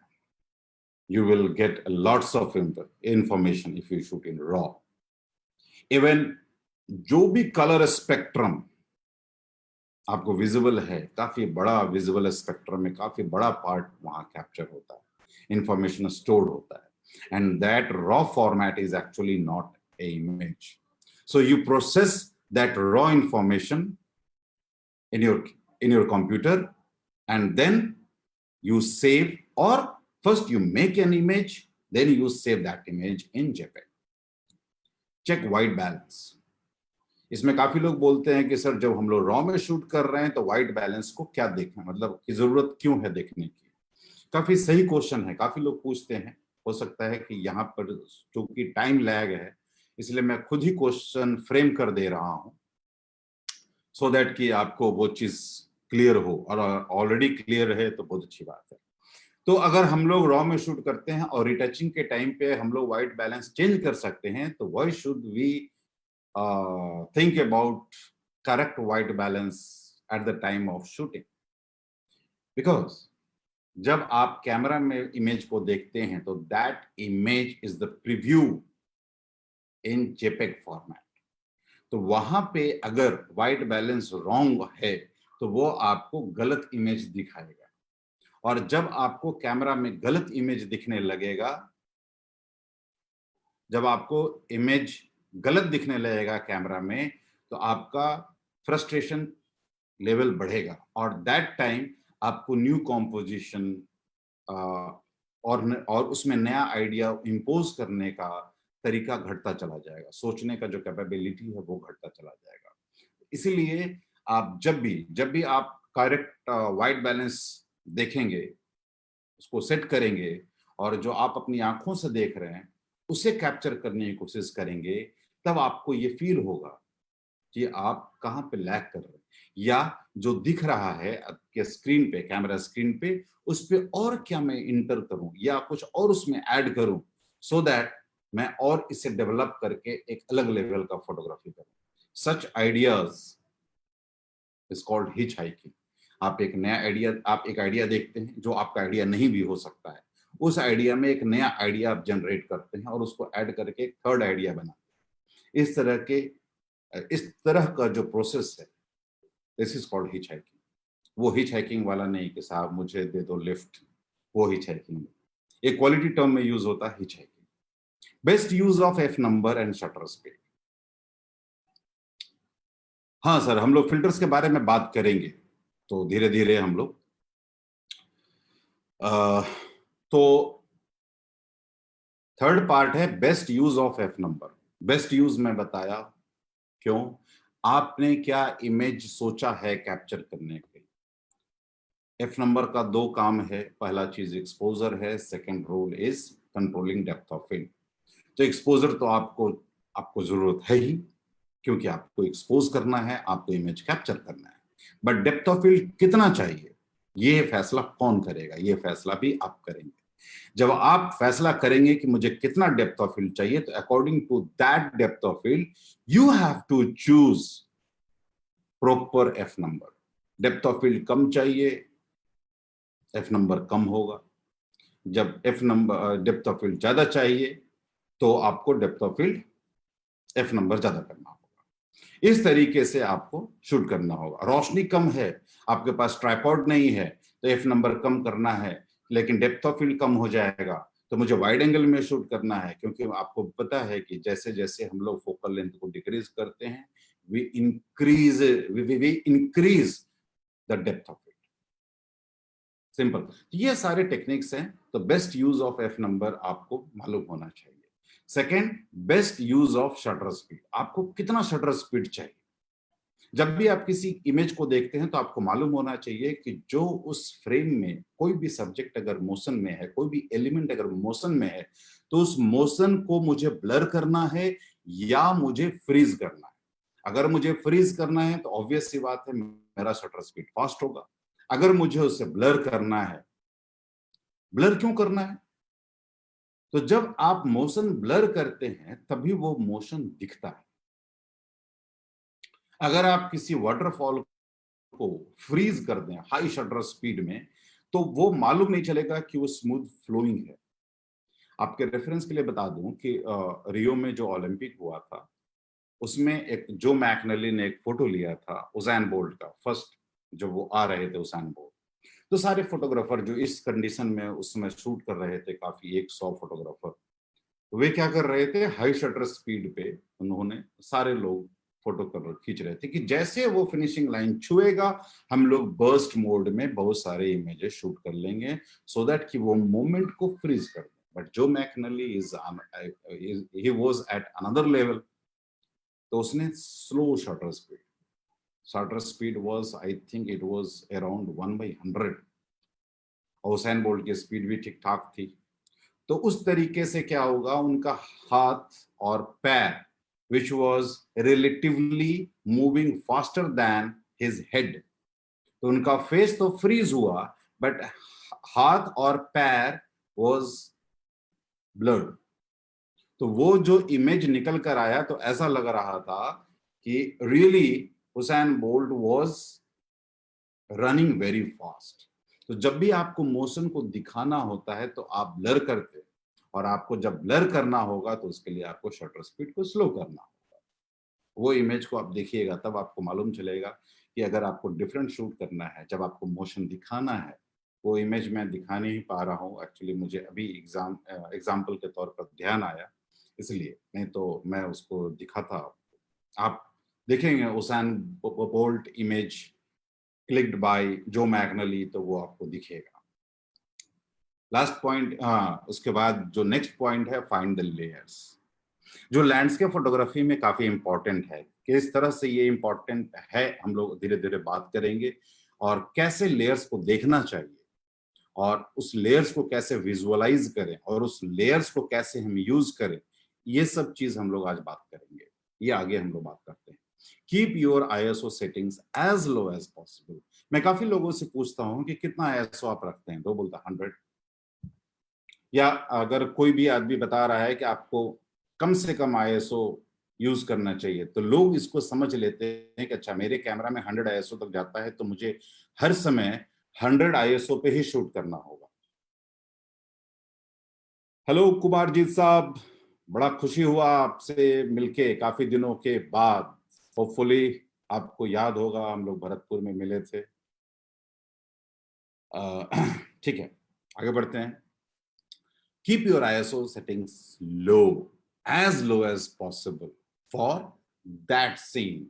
You will get lots of information if you shoot in raw. Even जो भी कलर स्पेक्ट्रम आपको विजिबल है, काफी बड़ा विजिबल स्पेक्ट्रम में काफी बड़ा पार्ट वहां कैप्चर होता है, इंफॉर्मेशन स्टोर्ड होता है, and that raw format is actually not a image. So you process that raw information in your computer, and then you save, or first you make an image, then you save that image in JPEG. Check white balance. इसमें काफी लोग बोलते हैं कि sir जब हम लोग raw में शूट कर रहे हैं तो व्हाइट बैलेंस को क्या देखना, मतलब की जरूरत क्यों है देखने की। काफी सही क्वेश्चन है, काफी लोग पूछते हैं। हो सकता है कि यहाँ पर चूंकि टाइम लैग है, इसलिए मैं खुद ही क्वेश्चन फ्रेम कर दे रहा हूं, सो दैट कि आपको वो चीज क्लियर हो, और ऑलरेडी क्लियर है तो बहुत अच्छी बात है। तो अगर हम लोग रॉ में शूट करते हैं और रिटचिंग के टाइम पे हम लोग व्हाइट बैलेंस चेंज कर सकते हैं, तो why should we think about correct white balance at the time of shooting? Because जब आप कैमरा में इमेज को देखते हैं तो that image is the preview in JPEG format. तो वहां पे अगर व्हाइट बैलेंस रॉन्ग है तो वो आपको गलत इमेज दिखाएगा, और जब आपको कैमरा में गलत इमेज दिखने लगेगा, जब आपको इमेज गलत दिखने लगेगा कैमरा में, तो आपका फ्रस्ट्रेशन लेवल बढ़ेगा, और दैट टाइम आपको न्यू कॉम्पोजिशन और उसमें नया आइडिया इंपोज करने का तरीका घटता चला जाएगा, सोचने का जो कैपेबिलिटी है वो घटता चला जाएगा। इसीलिए आप जब भी आप करेक्ट व्हाइट बैलेंस देखेंगे, उसको सेट करेंगे, और जो आप अपनी आंखों से देख रहे हैं उसे कैप्चर करने की कोशिश करेंगे, तब आपको ये फील होगा कि आप कहाँ पे लैग कर रहे हैं, या जो दिख रहा है आपके स्क्रीन पे, कैमरा स्क्रीन पे, उस पे और क्या मैं इंटर करूं या कुछ और उसमें ऐड करूं, सो दैट मैं और इसे डेवलप करके एक अलग लेवल का फोटोग्राफी करूं। सच ideas is called hitch hiking. आप एक आइडिया देखते हैं जो आपका आइडिया नहीं भी हो सकता है, उस आइडिया में एक नया आइडिया आप जनरेट करते हैं और उसको ऐड करके एक थर्ड आइडिया बनाते हैं। इस तरह का जो प्रोसेस है, this is called hitch hiking. वो हिच हाइकिंग वाला नहीं कि साहब मुझे दे दो लिफ्ट, वो हिच हाइकिंग एक क्वालिटी टर्म में यूज होता है, hitch hiking. Best use of F number and shutter speed. हाँ सर, हम लोग फिल्टर्स के बारे में बात करेंगे, तो धीरे धीरे हम लोग तो थर्ड पार्ट है best use of F number. Best use मैं बताया क्यों, आपने क्या इमेज सोचा है कैप्चर करने के। एफ नंबर का दो काम है, पहला चीज एक्सपोजर है, second rule is controlling depth of field. तो एक्सपोजर तो आपको जरूरत है ही, क्योंकि आपको एक्सपोज करना है, आपको इमेज कैप्चर करना है। बट डेप्थ ऑफ फील्ड कितना चाहिए, ये फैसला कौन करेगा? ये फैसला भी आप करेंगे। जब आप फैसला करेंगे कि मुझे कितना डेप्थ ऑफ फील्ड चाहिए, तो according to that depth of field you have to choose proper F number. Depth of field कम चाहिए, एफ नंबर कम होगा। जब डेप्थ ऑफ फील्ड ज्यादा चाहिए, तो आपको depth of field F number ज्यादा करना होगा। इस तरीके से आपको शूट करना होगा। रोशनी कम है, आपके पास ट्राइपॉड नहीं है, तो एफ नंबर कम करना है, लेकिन डेप्थ ऑफ फील्ड कम हो जाएगा, तो मुझे वाइड एंगल में शूट करना है, क्योंकि आपको पता है कि जैसे जैसे हम लोग फोकल लेंथ को डिक्रीज करते हैं, we increase the depth of field. Simple. ये सारे टेक्निक्स हैं। तो best use of F number आपको मालूम होना चाहिए। Second, best use of shutter speed. आपको कितना शटर स्पीड चाहिए? जब भी आप किसी इमेज को देखते हैं तो आपको मालूम होना चाहिए कि जो उस फ्रेम में कोई भी सब्जेक्ट अगर मोशन में है, कोई भी एलिमेंट अगर मोशन में है, तो उस मोशन को मुझे ब्लर करना है या मुझे फ्रीज करना है। अगर मुझे फ्रीज करना है तो ऑब्वियस सी बात है मेरा शटर स्पीड फास्ट होगा। अगर मुझे उसे ब्लर करना है, ब्लर क्यों करना है? तो जब आप मोशन ब्लर करते हैं तभी वो मोशन दिखता है। अगर आप किसी वाटरफॉल को फ्रीज कर दें हाई शटर स्पीड में, तो वो मालूम नहीं चलेगा कि वो स्मूथ फ्लोइंग है। आपके रेफरेंस के लिए बता दूं कि रियो में जो ओलंपिक हुआ था, उसमें एक जो मैकनली ने एक फोटो लिया था उसैन बोल्ट का, फर्स्ट जब वो आ रहे थे उसैन बोल्ट, तो सारे फोटोग्राफर जो इस कंडीशन में उस समय शूट कर रहे थे, काफी 100 फोटोग्राफर, वे क्या कर रहे थे, हाई शटर स्पीड पे उन्होंने सारे लोग फोटो कर खींच रहे थे कि जैसे वो फिनिशिंग लाइन छुएगा हम लोग बर्स्ट मोड में बहुत सारे इमेजेस शूट कर लेंगे, सो दैट कि वो मोमेंट को फ्रीज कर दें। बट जो McNally is he was at another level, तो उसने slow shutter speed was, I think it was around 1/100, और हुसैन बोल्ट की स्पीड भी ठीक ठाक थी। तो उस तरीके से क्या होगा, उनका हाथ और पैर which was relatively moving faster than his head, तो उनका फेस तो फ्रीज हुआ बट हाथ और पैर वॉज ब्लर्ड। तो वो जो इमेज निकल कर आया तो ऐसा लग रहा था कि really Usain Bolt was running very fast. तो जब भी आपको मोशन को दिखाना होता है तो आप ब्लर करते हैं, और आपको जब ब्लर करना होगा तो उसके लिए आपको शटर स्पीड को स्लो करना होगा। वो इमेज को आप देखिएगा तब आपको मालूम चलेगा कि अगर आपको डिफरेंट शूट करना है, जब आपको मोशन दिखाना है, वो इमेज मैं दिखा नहीं पा रहा हूँ एक्चुअली, मुझे अभी एग्जाम्पल के तौर पर ध्यान आया, इसलिए, नहीं तो मैं उसको दिखाता। आप देखेंगे Usain Bolt image clicked by जो मैग्नली, तो वो आपको दिखेगा। लास्ट पॉइंट, हाँ, उसके बाद जो नेक्स्ट पॉइंट है, फाइंड द लेयर्स, जो लैंडस्केप फोटोग्राफी में काफी इंपॉर्टेंट है। किस तरह से ये इंपॉर्टेंट है हम लोग धीरे धीरे बात करेंगे, और कैसे लेयर्स को देखना चाहिए, और उस लेयर्स को कैसे विजुअलाइज करें, और उस लेयर्स को कैसे हम यूज करें, ये सब चीज हम लोग आज बात करेंगे। ये आगे हम लोग बात करते हैं। Keep your ISO settings as low as possible. मैं काफी लोगों से पूछता हूं कि कितना आईएसओ आप रखते हैं, तो बोलता 100, या अगर कोई भी आदमी बता रहा है कि आपको कम से कम आईएसओ यूज करना चाहिए, तो लोग इसको समझ लेते हैं कि अच्छा मेरे कैमरा में 100 आईएसओ तक जाता है तो मुझे हर समय 100 आईएसओ पे ही शूट करना होगा। हेलो कुमारजीत साहब, बड़ा खुशी हुआ आपसे मिलके काफी दिनों के बाद। होपफुली आपको याद होगा हम लोग भरतपुर में मिले थे। ठीक है, आगे बढ़ते हैं। Keep your ISO settings low as possible for that scene.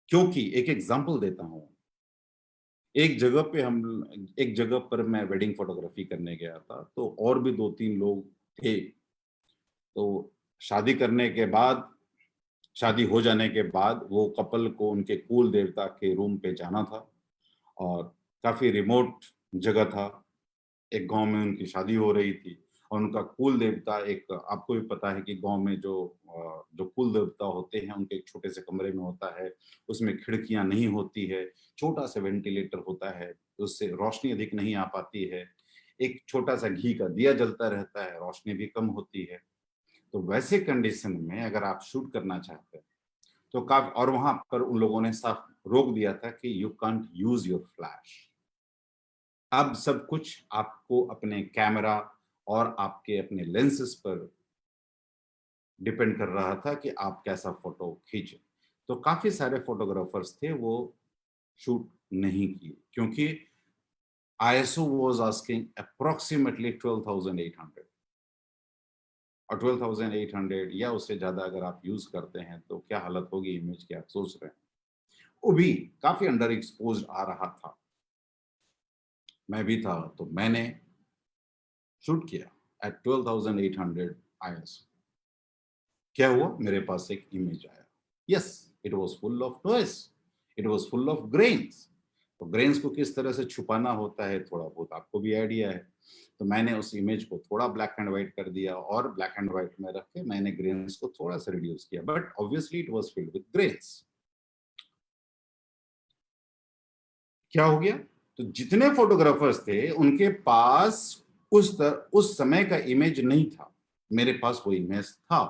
क्योंकि एक एग्जांपल देता हूं, एक जगह पर मैं वेडिंग फोटोग्राफी करने गया था, तो और भी 2-3 लोग थे। तो शादी करने के बाद, शादी हो जाने के बाद वो कपल को उनके कुल देवता के रूम पे जाना था, और काफी रिमोट जगह था, एक गांव में उनकी शादी हो रही थी, और उनका कुल देवता, एक आपको भी पता है कि गांव में जो कुल देवता होते हैं उनके एक छोटे से कमरे में होता है, उसमें खिड़कियां नहीं होती है, छोटा सा वेंटिलेटर होता है, उससे रोशनी अधिक नहीं आ पाती है, एक छोटा सा घी का दिया जलता रहता है, रोशनी भी कम होती है। तो वैसे कंडीशन में अगर आप शूट करना चाहते हैं तो काफी, और वहां पर उन लोगों ने साफ रोक दिया था कि you can't use your flash. अब सब कुछ आपको अपने कैमरा और आपके अपने लेंसेज पर डिपेंड कर रहा था कि आप कैसा फोटो खींचे। तो काफी सारे फोटोग्राफर्स थे वो शूट नहीं किए, क्योंकि आईएसओ वाज आस्किंग अप्रोक्सीमेटली 12,800, और 12,800 या उससे ज्यादा अगर आप यूज करते हैं तो क्या हालत होगी इमेज की, आप सोच रहे हैं। वो भी काफी अंडर एक्सपोज आ रहा था, मैं भी था, तो मैंने शूट किया एट 12,800 आईएसओ। क्या हुआ, मेरे पास एक इमेज आया। Yes, it was full of noise, it was full of grains, तो ग्रेन्स को किस तरह से छुपाना होता है थोड़ा बहुत आपको भी आइडिया है। तो मैंने उस इमेज को थोड़ा ब्लैक एंड व्हाइट कर दिया और ब्लैक एंड व्हाइट में रख के मैंने ग्रेन्स को थोड़ा सा रिड्यूस किया, but obviously it was filled with grains. क्या हो गया? तो जितने फोटोग्राफर्स थे उनके पास उस समय का इमेज नहीं था, मेरे पास वो इमेज था।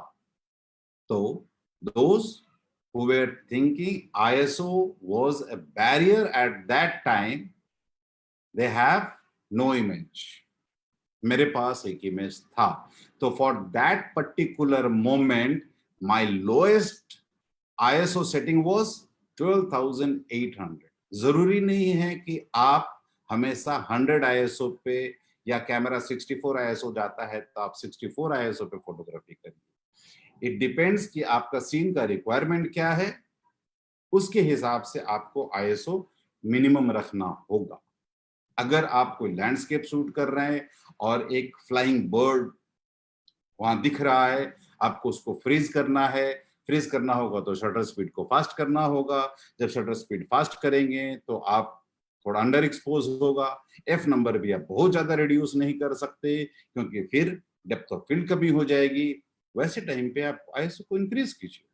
तो those who were thinking ISO was a barrier at that time, they have no image. मेरे पास एक इमेज था, तो for that particular moment my lowest ISO setting was 12,800। जरूरी नहीं है कि आप हमेशा 100 ISO पे या कैमरा 64 ISO जाता है तो आप 64 ISO पे फोटोग्राफी करिए। इट डिपेंड्स कि आपका सीन का रिक्वायरमेंट क्या है, उसके हिसाब से आपको ISO मिनिमम रखना होगा। अगर आप कोई लैंडस्केप शूट कर रहे हैं और एक फ्लाइंग बर्ड वहां दिख रहा है, आपको उसको फ्रीज करना है, फ्रीज करना होगा तो शटर स्पीड को फास्ट करना होगा। जब शटर स्पीड फास्ट करेंगे तो आप थोड़ा अंडर एक्सपोज होगा। एफ नंबर भी आप बहुत ज्यादा रिड्यूस नहीं कर सकते क्योंकि फिर डेप्थ ऑफ फील्ड कमी हो जाएगी। वैसे टाइम पे आप ISO को इंक्रीज कीजिए।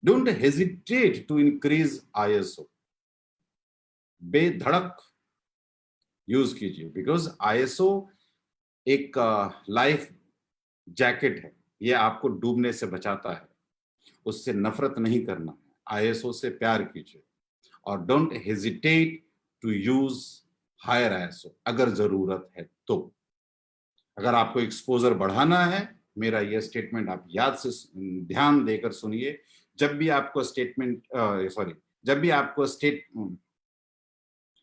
Don't hesitate to increase ISO, बेधड़क यूज कीजिए, बिकॉज ISO एक लाइफ जैकेट है, ये आपको डूबने से बचाता है। उससे नफरत नहीं करना है, ISO से प्यार कीजिए और don't hesitate to use higher ISO अगर जरूरत है तो। अगर आपको एक्सपोजर बढ़ाना है, मेरा यह स्टेटमेंट आप याद से ध्यान देकर सुनिए। जब भी आपको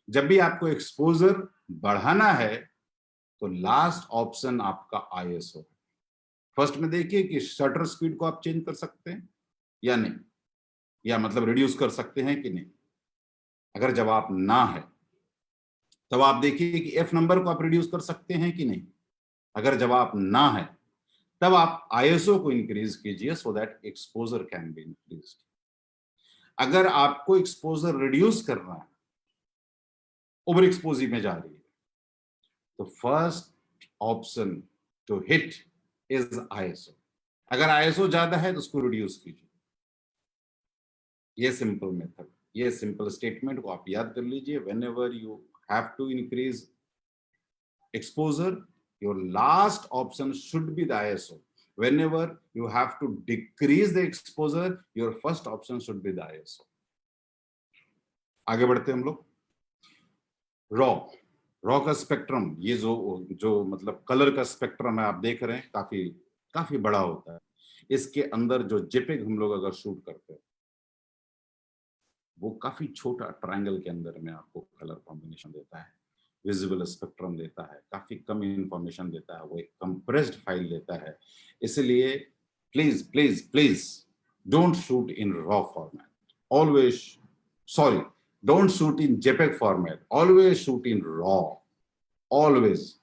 जब भी आपको एक्सपोजर बढ़ाना है तो लास्ट ऑप्शन आपका ISO है। फर्स्ट में देखिए कि शटर स्पीड को आप चेंज कर सकते हैं या नहीं, या मतलब रिड्यूस कर सकते हैं कि नहीं। अगर जवाब ना है तब आप देखिए कि एफ नंबर को आप रिड्यूस कर सकते हैं कि नहीं। अगर जवाब ना है तब आप ISO को इंक्रीज कीजिए so that exposure can be increase. अगर आपको एक्सपोजर रिड्यूस करना है, ओवर एक्सपोजी में जा रही है, तो first option to hit is ISO। अगर ISO ज्यादा है तो उसको रिड्यूस कीजिए। ये सिंपल मेथड, ये सिंपल स्टेटमेंट को आप याद कर लीजिए। Whenever you have to increase exposure, your last option should be the ISO. Whenever you have to decrease the exposure, your first option should be the ISO. आगे बढ़ते हैं हम लोग। रॉ का स्पेक्ट्रम, ये जो मतलब कलर का स्पेक्ट्रम है आप देख रहे हैं, काफी काफी बड़ा होता है। इसके अंदर जो जेपेग हम लोग अगर शूट करते हैं वो काफी छोटा ट्रायंगल के अंदर में आपको कलर कॉम्बिनेशन देता है, विजिबल स्पेक्ट्रम देता है, काफी कम इंफॉर्मेशन देता है, वो एक कंप्रेस्ड फाइल देता है। इसलिए please please please don't shoot in raw format, always sorry don't shoot in JPEG format, always shoot in raw, always.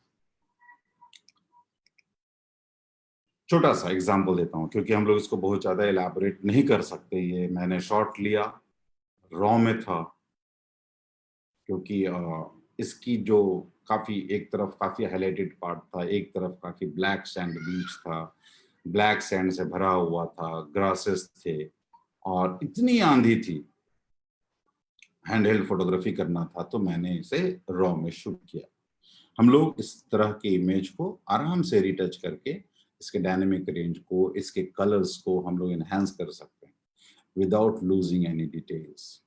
छोटा सा एग्जांपल देता हूं क्योंकि हम लोग इसको बहुत ज्यादा एलैबोरेट नहीं कर सकते। ये मैंने शॉट लिया, रॉ में था, क्योंकि इसकी जो काफी एक तरफ काफी हाईलाइटेड पार्ट था, एक तरफ काफी ब्लैक सैंड बीच था, ब्लैक सैंड से भरा हुआ था, ग्रासेस थे और इतनी आंधी थी, हैंडहेल्ड फोटोग्राफी करना था, तो मैंने इसे रॉ में शूट किया। हम लोग इस तरह के इमेज को आराम से रिटच करके इसके डायनेमिक रेंज को, इसके कलर्स को हम लोग एनहांस कर सकते हैं विदाउट लूजिंग एनी डिटेल्स।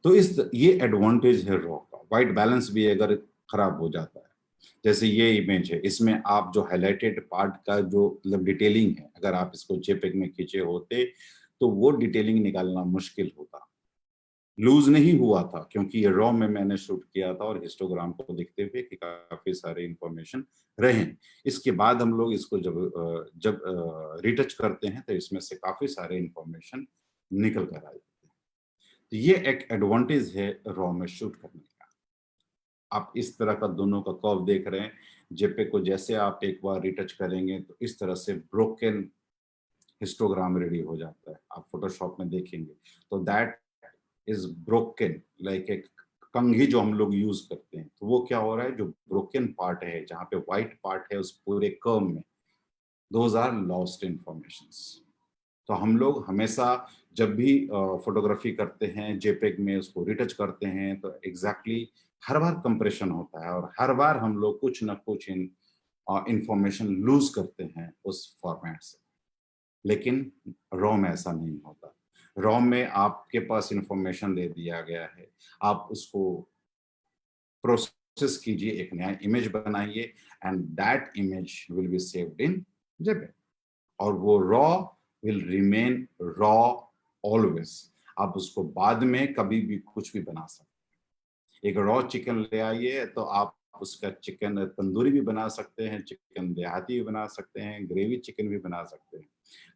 तो ये एडवांटेज है रॉ का। वाइट बैलेंस भी अगर खराब हो जाता है, जैसे ये इमेज है, इसमें आप जो हाईलाइटेड पार्ट का जो मतलब डिटेलिंग है, अगर आप इसको जेपेग में खींचे होते तो वो डिटेलिंग निकालना मुश्किल होता। लूज नहीं हुआ था क्योंकि ये रॉ में मैंने शूट किया था और हिस्टोग्राम को देखते हुए कि काफी सारे इंफॉर्मेशन रहे। इसके बाद हम लोग इसको जब रिटच करते हैं तो इसमें से काफी सारे इंफॉर्मेशन निकल कर आ जाते हैं। तो ये एक एडवांटेज है रॉ में शूट करने का। आप इस तरह का दोनों का कर्व देख रहे हैं। जेपेग को जैसे आप एक बार रिटच करेंगे तो इस तरह से ब्रोकन हिस्टोग्राम रेडी हो जाता है। आप फोटोशॉप में देखेंगे तो that is broken like a कंघी जो हम लोग यूज करते हैं, तो वो क्या हो रहा है, जो ब्रोकन पार्ट है, जहाँ पे व्हाइट पार्ट है उस पूरे कर्व में, दोज आर लॉस्ट इंफॉर्मेशंस। तो हम लोग हमेशा जब भी फोटोग्राफी करते हैं जेपेग में, उसको रिटच करते हैं, तो एग्जैक्टली हर बार कंप्रेशन होता है और हर बार हम लोग कुछ ना कुछ इंफॉर्मेशन लूज करते हैं उस फॉर्मेट से। लेकिन रॉ में ऐसा नहीं होता। रॉ में आपके पास इंफॉर्मेशन दे दिया गया है, आप उसको प्रोसेस कीजिए, एक नया इमेज बनाइए, and that image will be saved in JPEG, और वो raw will remain raw always. आप उसको बाद में कभी भी कुछ भी बना सकते हैं। एक रॉ चिकन ले आइए तो आप उसका चिकन तंदूरी भी बना सकते हैं, चिकन देहाती भी बना सकते हैं, ग्रेवी चिकन भी बना सकते हैं।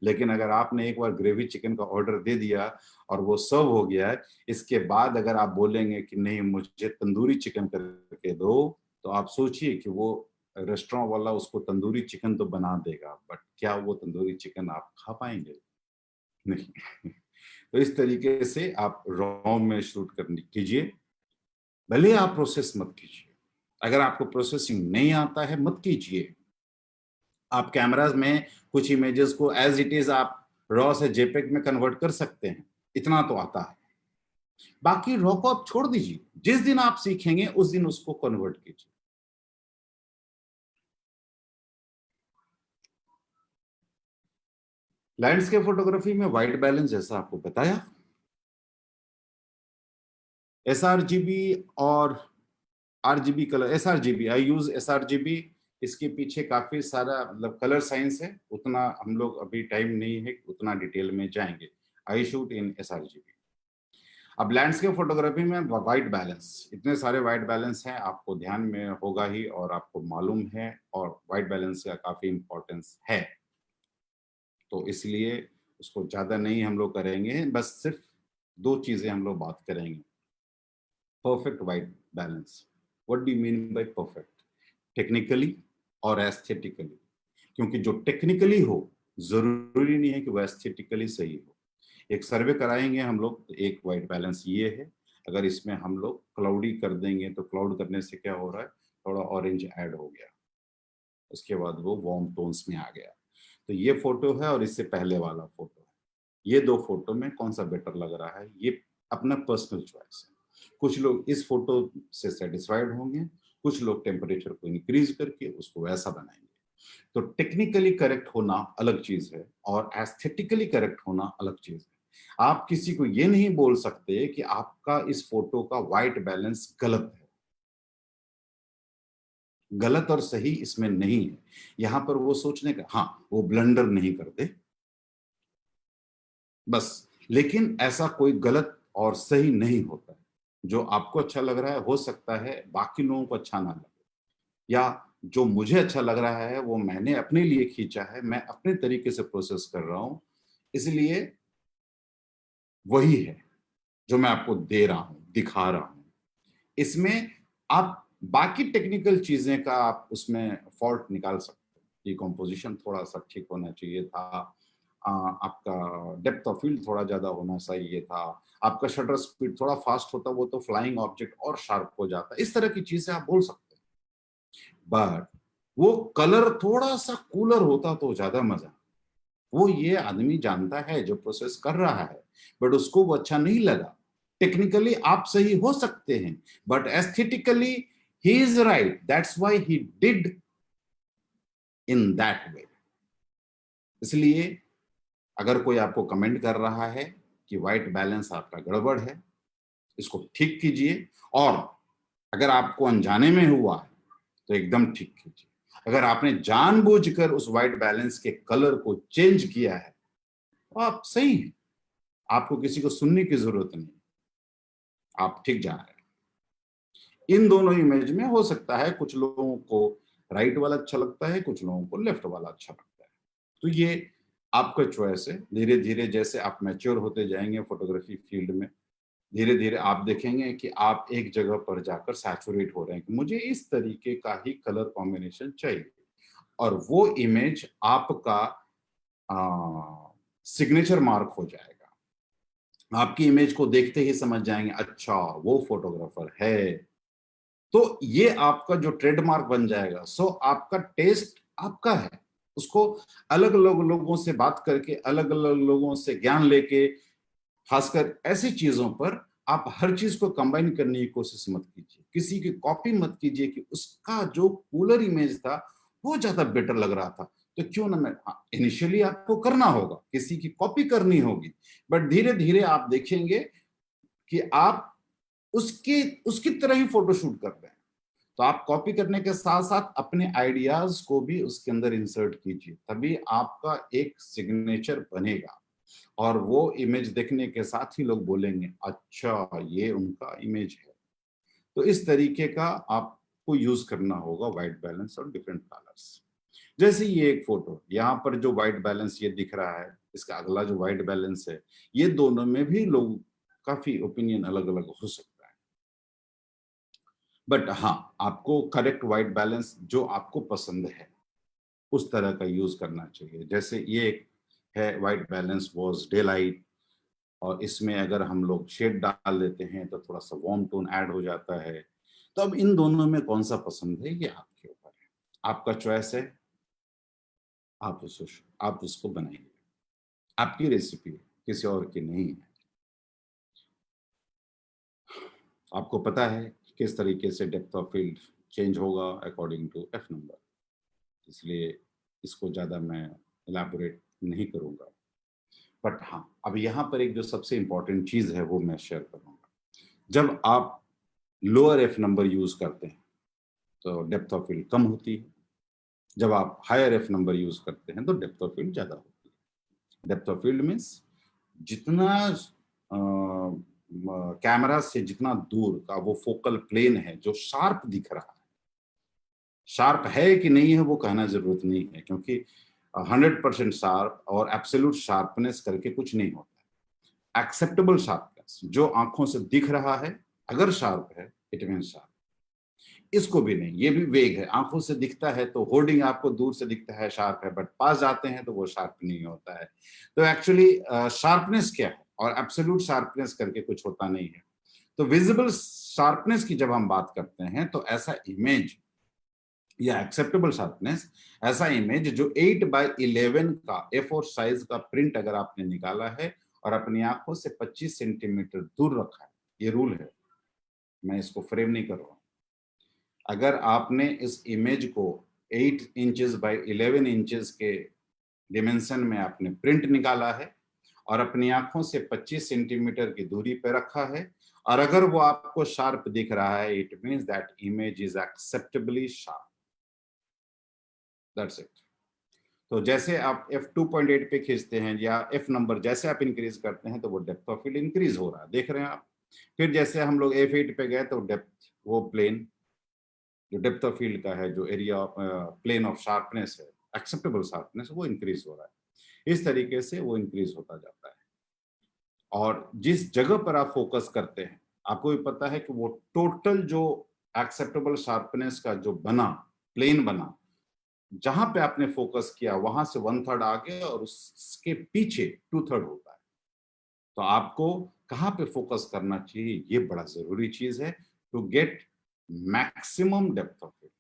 लेकिन अगर आपने एक बार ग्रेवी चिकन का ऑर्डर दे दिया और वो सर्व हो गया है, इसके बाद अगर आप बोलेंगे कि नहीं मुझे तंदूरी चिकन करके दो, तो आप सोचिए कि वो रेस्टोरेंट वाला उसको तंदूरी चिकन तो बना देगा, बट क्या वो तंदूरी चिकन आप खा पाएंगे? नहीं। तो इस तरीके से आप रॉ में शूट करने कीजिए, भले आप प्रोसेस मत कीजिए। अगर आपको प्रोसेसिंग नहीं आता है मत कीजिए। आप कैमराज में कुछ इमेजेस को एज इट इज आप रॉ से जेपेग में कन्वर्ट कर सकते हैं, इतना तो आता है। बाकी रॉ को आप छोड़ दीजिए, जिस दिन आप सीखेंगे उस दिन उसको कन्वर्ट कीजिए। लैंडस्केप फोटोग्राफी में व्हाइट बैलेंस जैसा आपको बताया, एसआरजीबी और आरजीबी कलर, एसआरजीबी आई यूज एसआरजीबी। इसके पीछे काफी सारा मतलब कलर साइंस है, उतना हम लोग अभी टाइम नहीं है उतना डिटेल में जाएंगे। I shoot in sRGB. अब लैंडस्केप फोटोग्राफी में व्हाइट बैलेंस, इतने सारे व्हाइट बैलेंस हैं, आपको ध्यान में होगा ही और आपको मालूम है, और व्हाइट बैलेंस का काफी इंपॉर्टेंस है, तो इसलिए उसको ज्यादा नहीं हम लोग करेंगे, बस सिर्फ दो चीजें हम लोग बात करेंगे। Perfect white balance, what do you mean by perfect? Technically और एस्थेटिकली। क्योंकि जो टेक्निकली हो जरूरी नहीं है कि वो एस्थेटिकली सही हो। एक सर्वे कराएंगे हम लोग, तो एक व्हाइट बैलेंस ये है, अगर इसमें हम लोग क्लाउडी कर देंगे तो क्लाउड करने से क्या हो रहा है, थोड़ा ऑरेंज ऐड हो गया, उसके बाद वो वार्म टोन्स में आ गया। तो ये फोटो है और इससे पहले वाला फोटो है, ये दो फोटो में कौन सा बेटर लग रहा है, ये अपना पर्सनल चॉइस है। कुछ लोग इस फोटो से सेटिस्फाइड होंगे, कुछ लोग टेम्परेचर को इंक्रीज करके उसको वैसा बनाएंगे। तो टेक्निकली करेक्ट होना अलग चीज है और एस्थेटिकली करेक्ट होना अलग चीज है। आप किसी को ये नहीं बोल सकते कि आपका इस फोटो का व्हाइट बैलेंस गलत है। गलत और सही इसमें नहीं है, यहां पर वो सोचने का, हाँ वो ब्लंडर नहीं करते बस, लेकिन ऐसा कोई गलत और सही नहीं होता है। जो आपको अच्छा लग रहा है हो सकता है बाकी लोगों को अच्छा ना लगे, या जो मुझे अच्छा लग रहा है वो मैंने अपने लिए खींचा है, मैं अपने तरीके से प्रोसेस कर रहा हूं, इसलिए वही है जो मैं आपको दे रहा हूं, दिखा रहा हूं। इसमें आप बाकी टेक्निकल चीजें का आप उसमें फॉल्ट निकाल सकते हैं कि कंपोजिशन थोड़ा सा ठीक होना चाहिए था, आपका डेप्थ ऑफ फील्ड थोड़ा ज्यादा होना चाहिए था, आपका शटर स्पीड थोड़ा फास्ट होता वो तो फ्लाइंग ऑब्जेक्ट और शार्प हो जाता, इस तरह की चीजें आप बोल सकते हैं। बट वो कलर थोड़ा सा कूलर होता तो ज्यादा मजा, वो ये आदमी जानता है जो प्रोसेस कर रहा है, बट उसको वो अच्छा नहीं लगा। टेक्निकली आप सही हो सकते हैं, but aesthetically he is right, that's why he did in that way. इसलिए अगर कोई आपको कमेंट कर रहा है कि व्हाइट बैलेंस आपका गड़बड़ है, इसको ठीक कीजिए, और अगर आपको अनजाने में हुआ है तो एकदम ठीक कीजिए। अगर आपने जानबूझकर उस व्हाइट बैलेंस के कलर को चेंज किया है तो आप सही हैं, आपको किसी को सुनने की जरूरत नहीं, आप ठीक जा रहे हैं। इन दोनों इमेज में हो सकता है कुछ लोगों को राइट वाला अच्छा लगता है, कुछ लोगों को लेफ्ट वाला अच्छा लगता है, तो ये आपका चॉइस है। धीरे धीरे जैसे आप मैच्योर होते जाएंगे फोटोग्राफी फील्ड में, धीरे धीरे आप देखेंगे कि आप एक जगह पर जाकर सैचुरेट हो रहे हैं कि मुझे इस तरीके का ही कलर कॉम्बिनेशन चाहिए, और वो इमेज आपका सिग्नेचर मार्क हो जाएगा। आपकी इमेज को देखते ही समझ जाएंगे, अच्छा वो फोटोग्राफर है। तो ये आपका जो ट्रेडमार्क बन जाएगा। सो आपका टेस्ट आपका है, उसको अलग अलग लोगों से बात करके, अलग अलग लोगों से ज्ञान लेके, खासकर ऐसी चीजों पर आप हर चीज को कंबाइन करने की कोशिश मत कीजिए। किसी की कॉपी मत कीजिए कि उसका जो कूलर इमेज था वो ज्यादा बेटर लग रहा था, तो क्यों ना मैं, इनिशियली आपको करना होगा, किसी की कॉपी करनी होगी, बट धीरे धीरे आप देखेंगे कि आप उसकी उसकी तरह ही फोटोशूट कर रहे हैं। तो आप कॉपी करने के साथ साथ अपने आइडियाज को भी उसके अंदर इंसर्ट कीजिए, तभी आपका एक सिग्नेचर बनेगा। और वो इमेज देखने के साथ ही लोग बोलेंगे, अच्छा ये उनका इमेज है। तो इस तरीके का आपको यूज करना होगा व्हाइट बैलेंस और डिफरेंट कलर्स। जैसे ये एक फोटो, यहाँ पर जो व्हाइट बैलेंस ये दिख रहा है, इसका अगला जो व्हाइट बैलेंस है, ये दोनों में भी लोग काफी ओपिनियन अलग अलग हो सकता है। बट हाँ, आपको करेक्ट व्हाइट बैलेंस जो आपको पसंद है उस तरह का यूज करना चाहिए। जैसे ये एक है white balance was day light, और इसमें अगर हम लोग शेड डाल देते हैं तो थोड़ा सा वार्म टोन ऐड हो जाता है। तो अब इन दोनों में कौन सा पसंद है ये आपके ऊपर है, आपका चॉइस है, आप उसको बनाइए। आपकी रेसिपी है, किसी और की नहीं है। आपको पता है कि किस तरीके से डेप्थ ऑफ फील्ड चेंज होगा अकॉर्डिंग टू एफ नंबर, इसलिए इसको ज्यादा मैं इलाबोरेट नहीं करूंगा। बट हाँ, अब यहाँ पर एक जो सबसे इंपॉर्टेंट चीज है वो मैं शेयर करूंगा। जब आप लोअर एफ नंबर यूज करते हैं तो डेप्थ ऑफ फील्ड कम होती है, जब आप हायर एफ नंबर यूज करते हैं तो डेप्थ ऑफ फील्ड ज्यादा होती है। डेप्थ ऑफ फील्ड मीन्स जितना कैमरा से जितना दूर का वो फोकल प्लेन है जो शार्प दिख रहा है, शार्प है कि नहीं है वो कहना जरूरत नहीं है, क्योंकि 100% शार्प और एब्सोल्यूट शार्पनेस करके कुछ नहीं होता है। एक्सेप्टेबल शार्पनेस जो आंखों से दिख रहा है, अगर शार्प है इट मीन शार्प। इसको भी नहीं, ये भी वेग है, आंखों से दिखता है तो होर्डिंग आपको दूर से दिखता है शार्प है, बट पास जाते हैं तो वो शार्प नहीं होता है। तो एक्चुअली शार्पनेस क्या है, और एब्सोल्यूट शार्पनेस करके कुछ होता नहीं है। तो विजिबल शार्पनेस की जब हम बात करते हैं तो ऐसा इमेज या एक्सेप्टेबल शार्पनेस, ऐसा इमेज जो 8:11 का A4 साइज का प्रिंट अगर आपने निकाला है और अपनी आंखों से 25 सेंटीमीटर दूर रखा है, ये रूल है, मैं इसको फ्रेम नहीं कर रहा हूं। अगर आपने इस इमेज को 8 इंचेस बाय 11 इंचेस के डिमेंशन में आपने प्रिंट निकाला है और अपनी आंखों से 25 सेंटीमीटर की दूरी पे रखा है, और अगर वो आपको शार्प दिख रहा है, it means that image is acceptably sharp. That's it. तो जैसे आप f2.8 पे खींचते हैं या f नंबर जैसे आप इंक्रीज करते हैं तो वो डेप्थ ऑफ फील्ड इंक्रीज हो रहा है, देख रहे हैं आप। फिर जैसे हम लोग f8 पे गए तो डेप्थ, वो प्लेन जो डेप्थ ऑफ फील्ड का है, जो एरिया प्लेन ऑफ शार्पनेस है, एक्सेप्टेबल शार्पनेस, वो इंक्रीज हो रहा है। इस तरीके से वो इंक्रीज होता जाता है। और जिस जगह पर आप फोकस करते हैं, आपको भी पता है कि वो टोटल जो एक्सेप्टेबल शार्पनेस का जो बना, प्लेन बना, जहां पे आपने फोकस किया वहां से 1/3 आगे और उसके पीछे 2/3 होता है। तो आपको कहाँ पे फोकस करना चाहिए, ये बड़ा जरूरी चीज है to get maximum depth of field.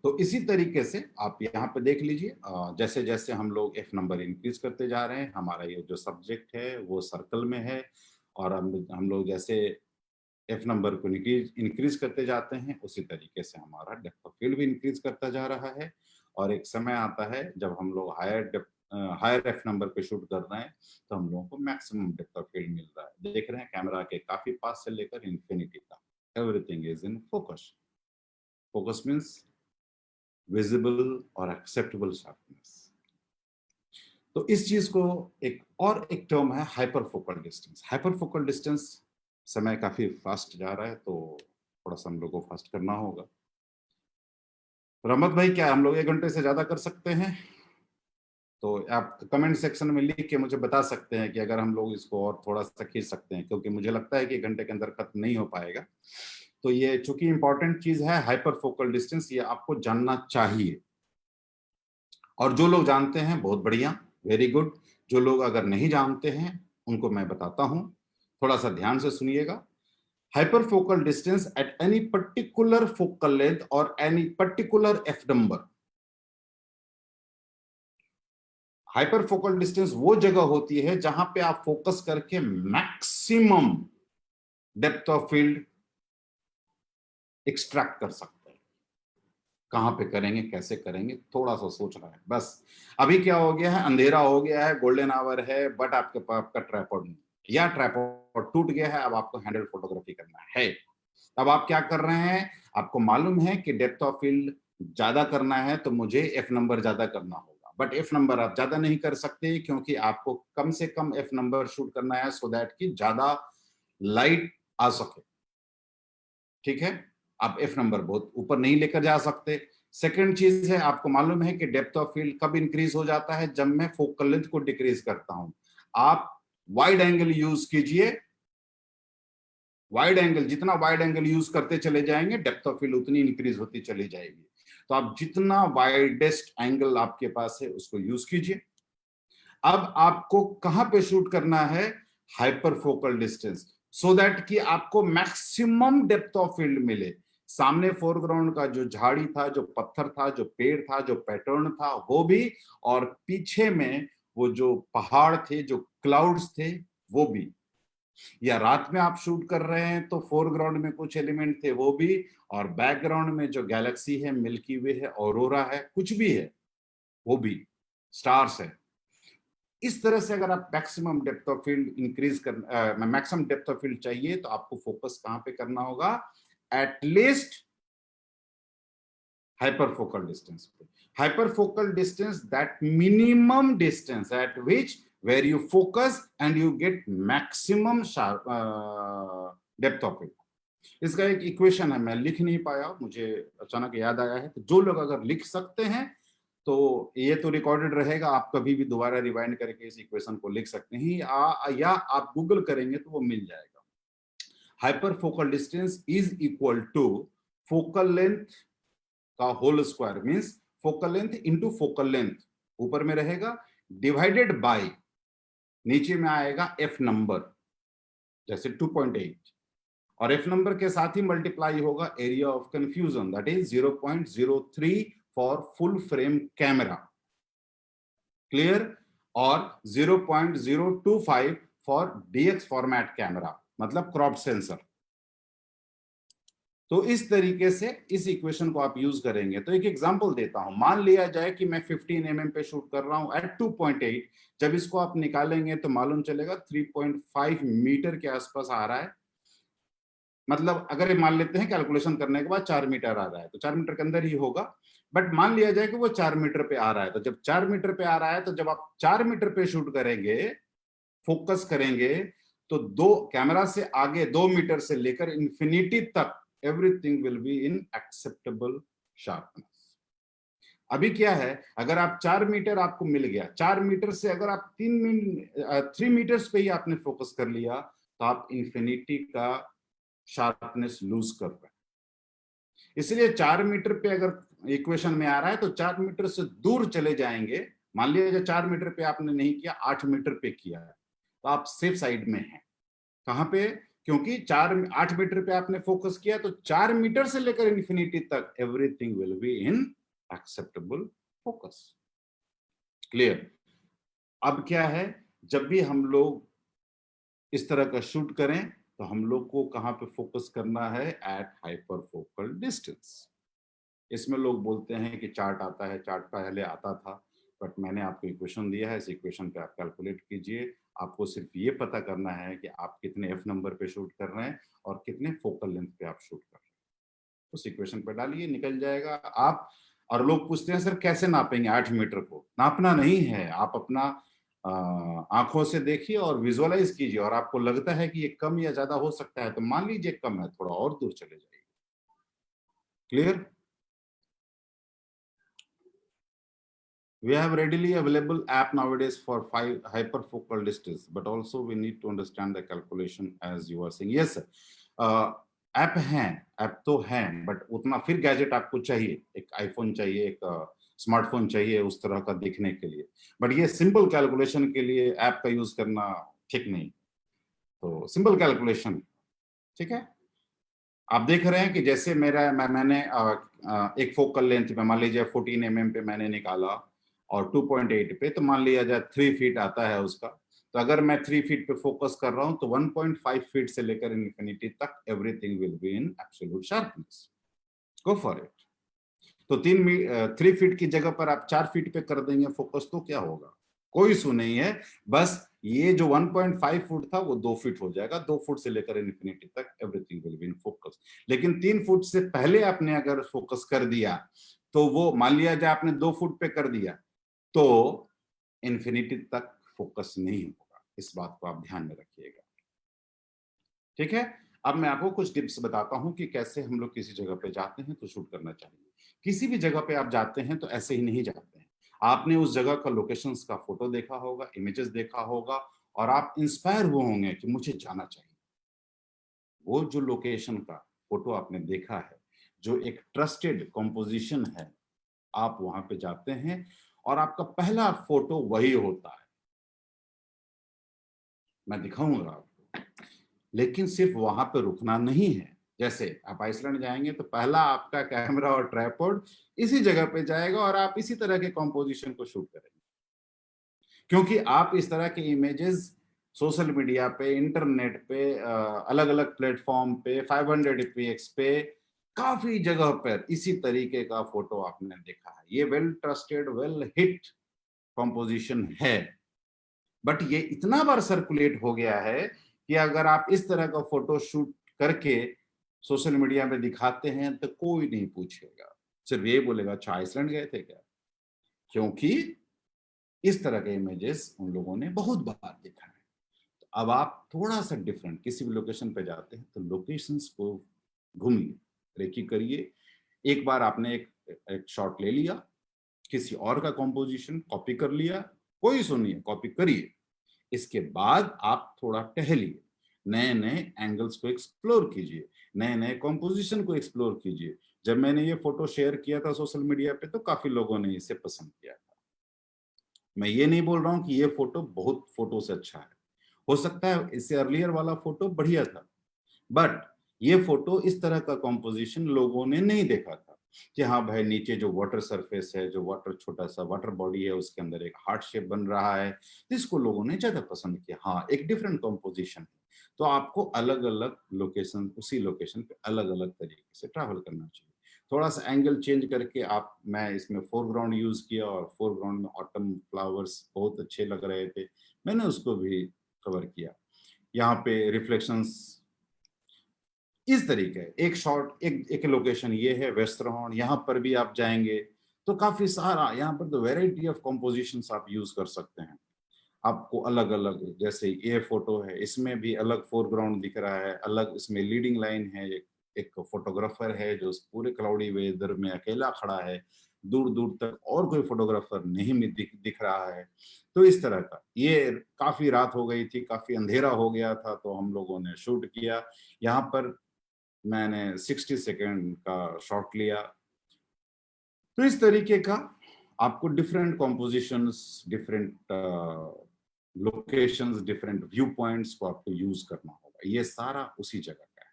तो इसी तरीके से आप यहाँ पे देख लीजिए, जैसे जैसे हम लोग एफ नंबर इंक्रीज करते जा रहे हैं, हमारा ये जो सब्जेक्ट है वो सर्कल में है, और हम लोग जैसे एफ नंबर को इंक्रीज करते जाते हैं उसी तरीके से हमारा डेप्थ ऑफ फील्ड भी इंक्रीज करता जा रहा है। और एक समय आता है जब हम लोग हायर एफ नंबर पे शूट कर रहे हैं तो हम लोगों को मैक्सिमम डेप्थ ऑफ फील्ड मिल रहा है। देख रहे हैं कैमरा के काफी पास से लेकर इंफिनिटी तक, everything is in focus. Focus means visible और एक्सेप्टेबल शार्पनेस। तो इस चीज को एक टर्म है hyper focal distance. Hyper focal distance, समय काफी फास्ट जा रहा है तो थोड़ा सा हम लोग को फास्ट करना होगा। रमत भाई, क्या हम लोग 1 घंटे से ज्यादा कर सकते हैं? तो आप कमेंट सेक्शन में लिख के मुझे बता सकते हैं कि अगर हम लोग इसको और थोड़ा सा खींच सकते हैं, क्योंकि मुझे लगता है कि 1 घंटे के अंदर खत्म नहीं हो पाएगा। तो ये चूंकि इंपॉर्टेंट चीज है हाइपर फोकल डिस्टेंस, ये आपको जानना चाहिए। और जो लोग जानते हैं बहुत बढ़िया, वेरी गुड। जो लोग अगर नहीं जानते हैं उनको मैं बताता हूं, थोड़ा सा ध्यान से सुनिएगा। Hyperfocal distance at any particular focal length और any particular F number. Hyperfocal distance वो जगह होती है जहां पे आप फोकस करके maximum depth of field extract कर सकते हैं। कहां पे करेंगे, कैसे करेंगे, थोड़ा सा सोचना है बस। अभी क्या हो गया है, अंधेरा हो गया है, गोल्डन आवर है, बट आपके पास आपका ट्राइपॉड नहीं, या ट्राइपॉड टूट गया है, अब आपको हैंडल फोटोग्राफी करना है। अब आप क्या कर रहे हैं, आपको मालूम है कि डेप्थ ऑफ फील्ड ज्यादा करना है तो मुझे एफ नंबर ज्यादा करना होगा, बट एफ नंबर आप ज्यादा नहीं कर सकते क्योंकि आपको कम से कम एफ नंबर शूट करना है सो दैट कि ज्यादा लाइट आ सके। ठीक है, आप एफ नंबर बहुत ऊपर नहीं लेकर जा सकते। सेकंड चीज है, आपको मालूम है कि डेप्थ ऑफ फील्ड कब इंक्रीज हो जाता है, जब मैं फोकल लेंथ को डिक्रीज करता हूं। आप वाइड एंगल यूज कीजिए, वाइड एंगल, जितना वाइड एंगल यूज करते चले जाएंगे डेप्थ ऑफ फील्ड उतनी इंक्रीज होती चली जाएगी। तो आप जितना वाइडेस्ट एंगल आपके पास है उसको यूज कीजिए। अब आपको कहां पे शूट करना है, hyper focal distance, so that कि आपको मैक्सिमम डेप्थ ऑफ फील्ड मिले। सामने फोरग्राउंड का जो झाड़ी था, जो पत्थर था, जो पेड़ था, जो पैटर्न था वो भी, और पीछे में वो जो पहाड़ थे, जो क्लाउड्स थे वो भी। या रात में आप शूट कर रहे हैं तो फोरग्राउंड में कुछ एलिमेंट थे वो भी, और बैकग्राउंड में जो गैलेक्सी है, मिल्की वे है, ऑरोरा है, कुछ भी है वो भी, स्टार्स है। इस तरह से अगर आप maximum depth of field increase कर, मैक्सिमम डेप्थ ऑफ फील्ड चाहिए तो आपको फोकस कहां पे करना होगा, एटलीस्ट hyperfocal distance पे। Hyperfocal distance, that minimum distance at which where you focus and you get maximum sharp depth of it। इसका एक इक्वेशन है, मैं लिख नहीं पाया, मुझे अचानक याद आया है। तो जो लोग अगर लिख सकते हैं तो ये तो रिकॉर्डेड रहेगा, आप कभी भी दोबारा रिवाइंड करके इस इक्वेशन को लिख सकते हैं, या आप गूगल करेंगे तो वो मिल जाएगा। Hyperfocal distance is equal to focal length का whole square, means focal length into focal length, ऊपर में रहेगा, डिवाइडेड बाय, नीचे में आएगा एफ नंबर, जैसे 2.8, और एफ नंबर के साथ ही मल्टीप्लाई होगा area of confusion, that is 0.03 for full frame camera, clear, और 0.025 फॉर डीएक्स फॉर्मेट कैमरा, मतलब क्रॉप सेंसर। तो इस तरीके से इस इक्वेशन को आप यूज करेंगे। तो एक एग्जांपल देता हूं, मान लिया जाए कि मैं 15 mm पे शूट कर रहा हूं एट 2.8, जब इसको आप निकालेंगे तो मालूम चलेगा 3.5 मीटर के आसपास आ रहा है। मतलब अगर मान लेते हैं कैलकुलेशन करने के बाद 4 मीटर आ रहा है तो 4 मीटर के अंदर ही होगा, बट मान लिया जाए कि वो 4 मीटर पे आ रहा है। तो जब 4 मीटर पे आ रहा है तो जब आप 4 मीटर पे शूट करेंगे, फोकस करेंगे, तो दो कैमरा से आगे 2 मीटर से लेकर इंफिनिटी तक everything will be in acceptable sharpness. अभी क्या है, अगर आप 4 मीटर आपको मिल गया, 4 मीटर से अगर आप 3 मीटर्स पे ही आपने फोकस कर लिया तो आप इंफिनिटी का शार्पनेस लूज कर रहे हैं। इसलिए 4 मीटर पे अगर इक्वेशन में आ रहा है तो 4 मीटर से दूर चले जाएंगे। मान लीजिए 4 मीटर पे आपने नहीं किया, 8 मीटर पे किया है, तो आप सेफ साइड में हैं। कहां पे, क्योंकि 8 मीटर पे आपने फोकस किया तो 4 मीटर से लेकर इंफिनिटी तक everything will be in acceptable focus, clear. अब क्या है, जब भी हम लोग इस तरह का शूट करें तो हम लोग को कहां पे फोकस करना है, एट हाइपर फोकल डिस्टेंस। इसमें लोग बोलते हैं कि चार्ट आता है, चार्ट पहले आता था, बट मैंने आपको इक्वेशन दिया है, इस इक्वेशन पे आप कैलकुलेट कीजिए। आपको सिर्फ ये पता करना है कि आप कितने एफ नंबर पे शूट कर रहे हैं और कितने फोकल लेंथ पे आप शूट कर रहे हैं, उस इक्वेशन पे डालिए, निकल जाएगा आप। और लोग पूछते हैं सर कैसे नापेंगे 8 मीटर को, नापना नहीं है, आप अपना आंखों से देखिए और विजुअलाइज कीजिए, और आपको लगता है कि ये कम या ज्यादा हो सकता है तो मान लीजिए कम है, थोड़ा और दूर चले जाइए, clear. We have readily available app nowadays for hyperfocal distance, but also we need to understand the calculation as you are saying. Yes, app हैं, ऐप तो हैं, बट उतना फिर गैजेट आपको चाहिए, एक आईफोन चाहिए, एक स्मार्टफोन चाहिए उस तरह का दिखने के लिए, बट ये सिंपल कैलकुलेशन के लिए ऐप का यूज करना ठीक नहीं। तो सिंपल कैलकुलेशन ठीक है। आप देख रहे हैं कि जैसे मैंने एक फोकल लेंथ पे मान लीजिए 14 mm पे मैंने निकाला और 2.8 पे, तो मान लिया जाए 3 फीट आता है उसका। तो अगर मैं 3 फीट पे फोकस कर रहा हूं तो 1.5 फीट से लेकर इन्फिनिटी तक everything will be in absolute sharpness. Go for it. तो 3 फीट की जगह पर आप 4 फीट पे कर देंगे फोकस, तो क्या होगा? कोई इशू नहीं है। बस ये जो 1.5 फुट था वो 2 फीट हो जाएगा। 2 फुट से लेकर इन्फिनिटी तक everything will be in focus. लेकिन 3 फुट से पहले आपने अगर फोकस कर दिया तो वो मान लिया जाए आपने 2 फुट पे कर दिया तो इन्फिनिटी तक फोकस नहीं होगा। इस बात को आप ध्यान में रखिएगा, ठीक है। अब मैं आपको कुछ टिप्स बताता हूं कि कैसे हम लोग किसी जगह पे जाते हैं तो शूट करना चाहिए। किसी भी जगह पे आप जाते हैं तो ऐसे ही नहीं जाते हैं। आपने उस जगह का लोकेशंस का फोटो देखा होगा, इमेजेस देखा होगा, और आप इंस्पायर हुए होंगे कि मुझे जाना चाहिए। वो जो लोकेशन का फोटो आपने देखा है, जो एक ट्रस्टेड कंपोजिशन है, आप वहां पे जाते हैं और आपका पहला फोटो वही होता है। मैं दिखाऊंगा आपको, लेकिन सिर्फ वहां पे रुकना नहीं है। जैसे आप आइसलैंड जाएंगे तो पहला आपका कैमरा और ट्राइपॉड इसी जगह पे जाएगा और आप इसी तरह के कॉम्पोजिशन को शूट करेंगे, क्योंकि आप इस तरह के इमेजेस सोशल मीडिया पे, इंटरनेट पे, अलग अलग प्लेटफॉर्म पे, 500px पे, काफी जगह पर इसी तरीके का फोटो आपने देखा है। ये well trusted, well hit composition है, बट ये इतना बार सर्कुलेट हो गया है कि अगर आप इस तरह का फोटो शूट करके सोशल मीडिया में दिखाते हैं तो कोई नहीं पूछेगा, सिर्फ ये बोलेगा अच्छा आइसलैंड गए थे क्या। क्योंकि इस तरह के इमेजेस उन लोगों ने बहुत बार देखा है। तो अब आप थोड़ा सा डिफरेंट किसी भी लोकेशन पे जाते हैं तो लोकेशंस को घूमिए, रेकी करिए। एक बार आपने एक शॉट ले लिया, किसी और का कॉम्पोजिशन कॉपी कर लिया, कोई सुनिए, कॉपी करिए। इसके बाद आप थोड़ा टहलिए, नए नए एंगल्स को एक्सप्लोर कीजिए, नए नए कॉम्पोजिशन को एक्सप्लोर कीजिए। जब मैंने ये फोटो शेयर किया था सोशल मीडिया पे तो काफी लोगों ने इसे पसंद किया था। मैं ये नहीं बोल रहा हूँ कि ये फोटो बहुत फोटो से अच्छा है, हो सकता है इससे अर्लियर वाला फोटो बढ़िया था, बट ये फोटो इस तरह का कॉम्पोजिशन लोगों ने नहीं देखा था कि हाँ भाई नीचे जो वाटर सरफेस है, जो वाटर छोटा सा वाटर बॉडी है, उसके अंदर एक हार्ट शेप बन रहा है, इसको लोगों ने ज्यादा पसंद किया। हाँ, एक डिफरेंट कॉम्पोजिशन है। तो आपको अलग अलग लोकेशन, उसी लोकेशन पे अलग अलग तरीके से ट्रैवल करना चाहिए। थोड़ा सा एंगल चेंज करके आप, मैं इसमें फोरग्राउंड यूज किया और फोरग्राउंड में ऑटम फ्लावर्स बहुत अच्छे लग रहे थे, मैंने उसको भी कवर किया। यहाँ पे रिफ्लेक्शंस इस तरीके, एक शॉट, एक लोकेशन ये है वेस्टर्न, यहाँ पर भी आप जाएंगे तो काफी सारा यहाँ पर तो वेराइटी ऑफ कॉम्पोजिशंस आप यूज कर सकते हैं। आपको अलग अलग, जैसे ये फोटो है इसमें भी अलग फोरग्राउंड दिख रहा है, अलग इसमें लीडिंग लाइन है, एक फोटोग्राफर है जो पूरे क्लाउडी वेदर में अकेला खड़ा है, दूर दूर तक और कोई फोटोग्राफर नहीं दिख रहा है। तो इस तरह का, ये काफी रात हो गई थी, काफी अंधेरा हो गया था, तो हम लोगों ने शूट किया। यहाँ पर मैंने 60 सेकेंड का शॉट लिया। तो इस तरीके का आपको different compositions, different locations, different view points को आपको यूज करना होगा। ये सारा उसी जगह का है।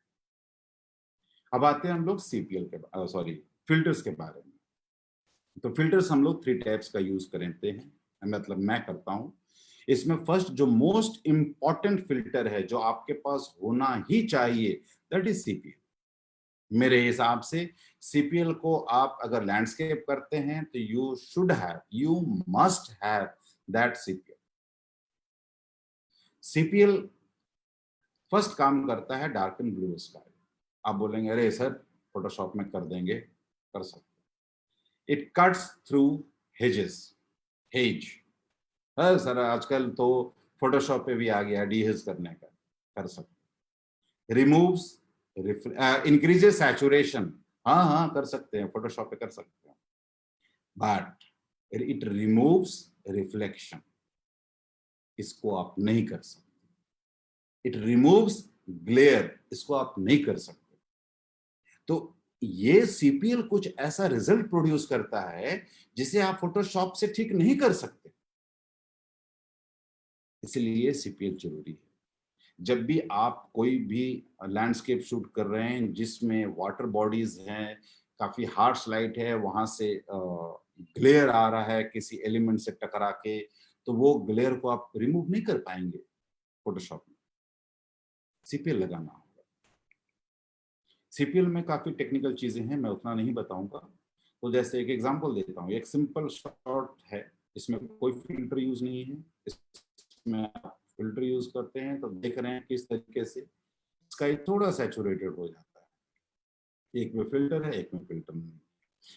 अब आते हैं हम लोग सीपीएल के, सॉरी, फिल्टर्स के बारे में। तो फिल्टर्स हम लोग 3 टाइप्स का यूज करते हैं, मतलब मैं करता हूं। इसमें फर्स्ट जो मोस्ट इंपॉर्टेंट फिल्टर है जो आपके पास होना ही चाहिए, दैट इज सीपीएल। मेरे हिसाब से सीपीएल को आप अगर लैंडस्केप करते हैं तो you must have that CPL. CPL first काम करता है डार्क एंड ब्लू स्काई। आप बोलेंगे अरे सर फोटोशॉप में कर देंगे, कर सकते। It cuts through hedges, hedge. Sir आजकल तो फोटोशॉप पे भी आ गया डीहेज करने का, कर सकते। रिमूव्स, इंक्रीजेस सैचुरेशन, हाँ हाँ कर सकते हैं, फोटोशॉप पे कर सकते हैं, बट इट रिमूव्स रिफ्लेक्शन, इसको आप नहीं कर सकते। इट रिमूव्स ग्लेयर, इसको आप नहीं कर सकते। तो ये सीपीएल कुछ ऐसा रिजल्ट प्रोड्यूस करता है जिसे आप फोटोशॉप से ठीक नहीं कर सकते, इसलिए सीपीएल जरूरी है। जब भी आप कोई भी लैंडस्केप शूट कर रहे हैं जिसमें वाटर बॉडीज हैं, काफी हार्श लाइट है, वहां से ग्लेयर आ रहा है किसी एलिमेंट से टकरा के, तो वो ग्लेयर को आप रिमूव नहीं कर पाएंगे फोटोशॉप में, सीपीएल लगाना होगा। सीपीएल में काफी टेक्निकल चीजें हैं, मैं उतना नहीं बताऊंगा। तो जैसे एक एग्जांपल देता हूँ, एक सिंपल शॉट है, इसमें कोई फिल्टर यूज नहीं है, इसमें आप फिल्टर यूज करते हैं तो देख रहे हैं किस तरीके से स्काई थोड़ा सैचुरेटेड हो जाता है, एक में फिल्टर है एक में फिल्टर नहीं।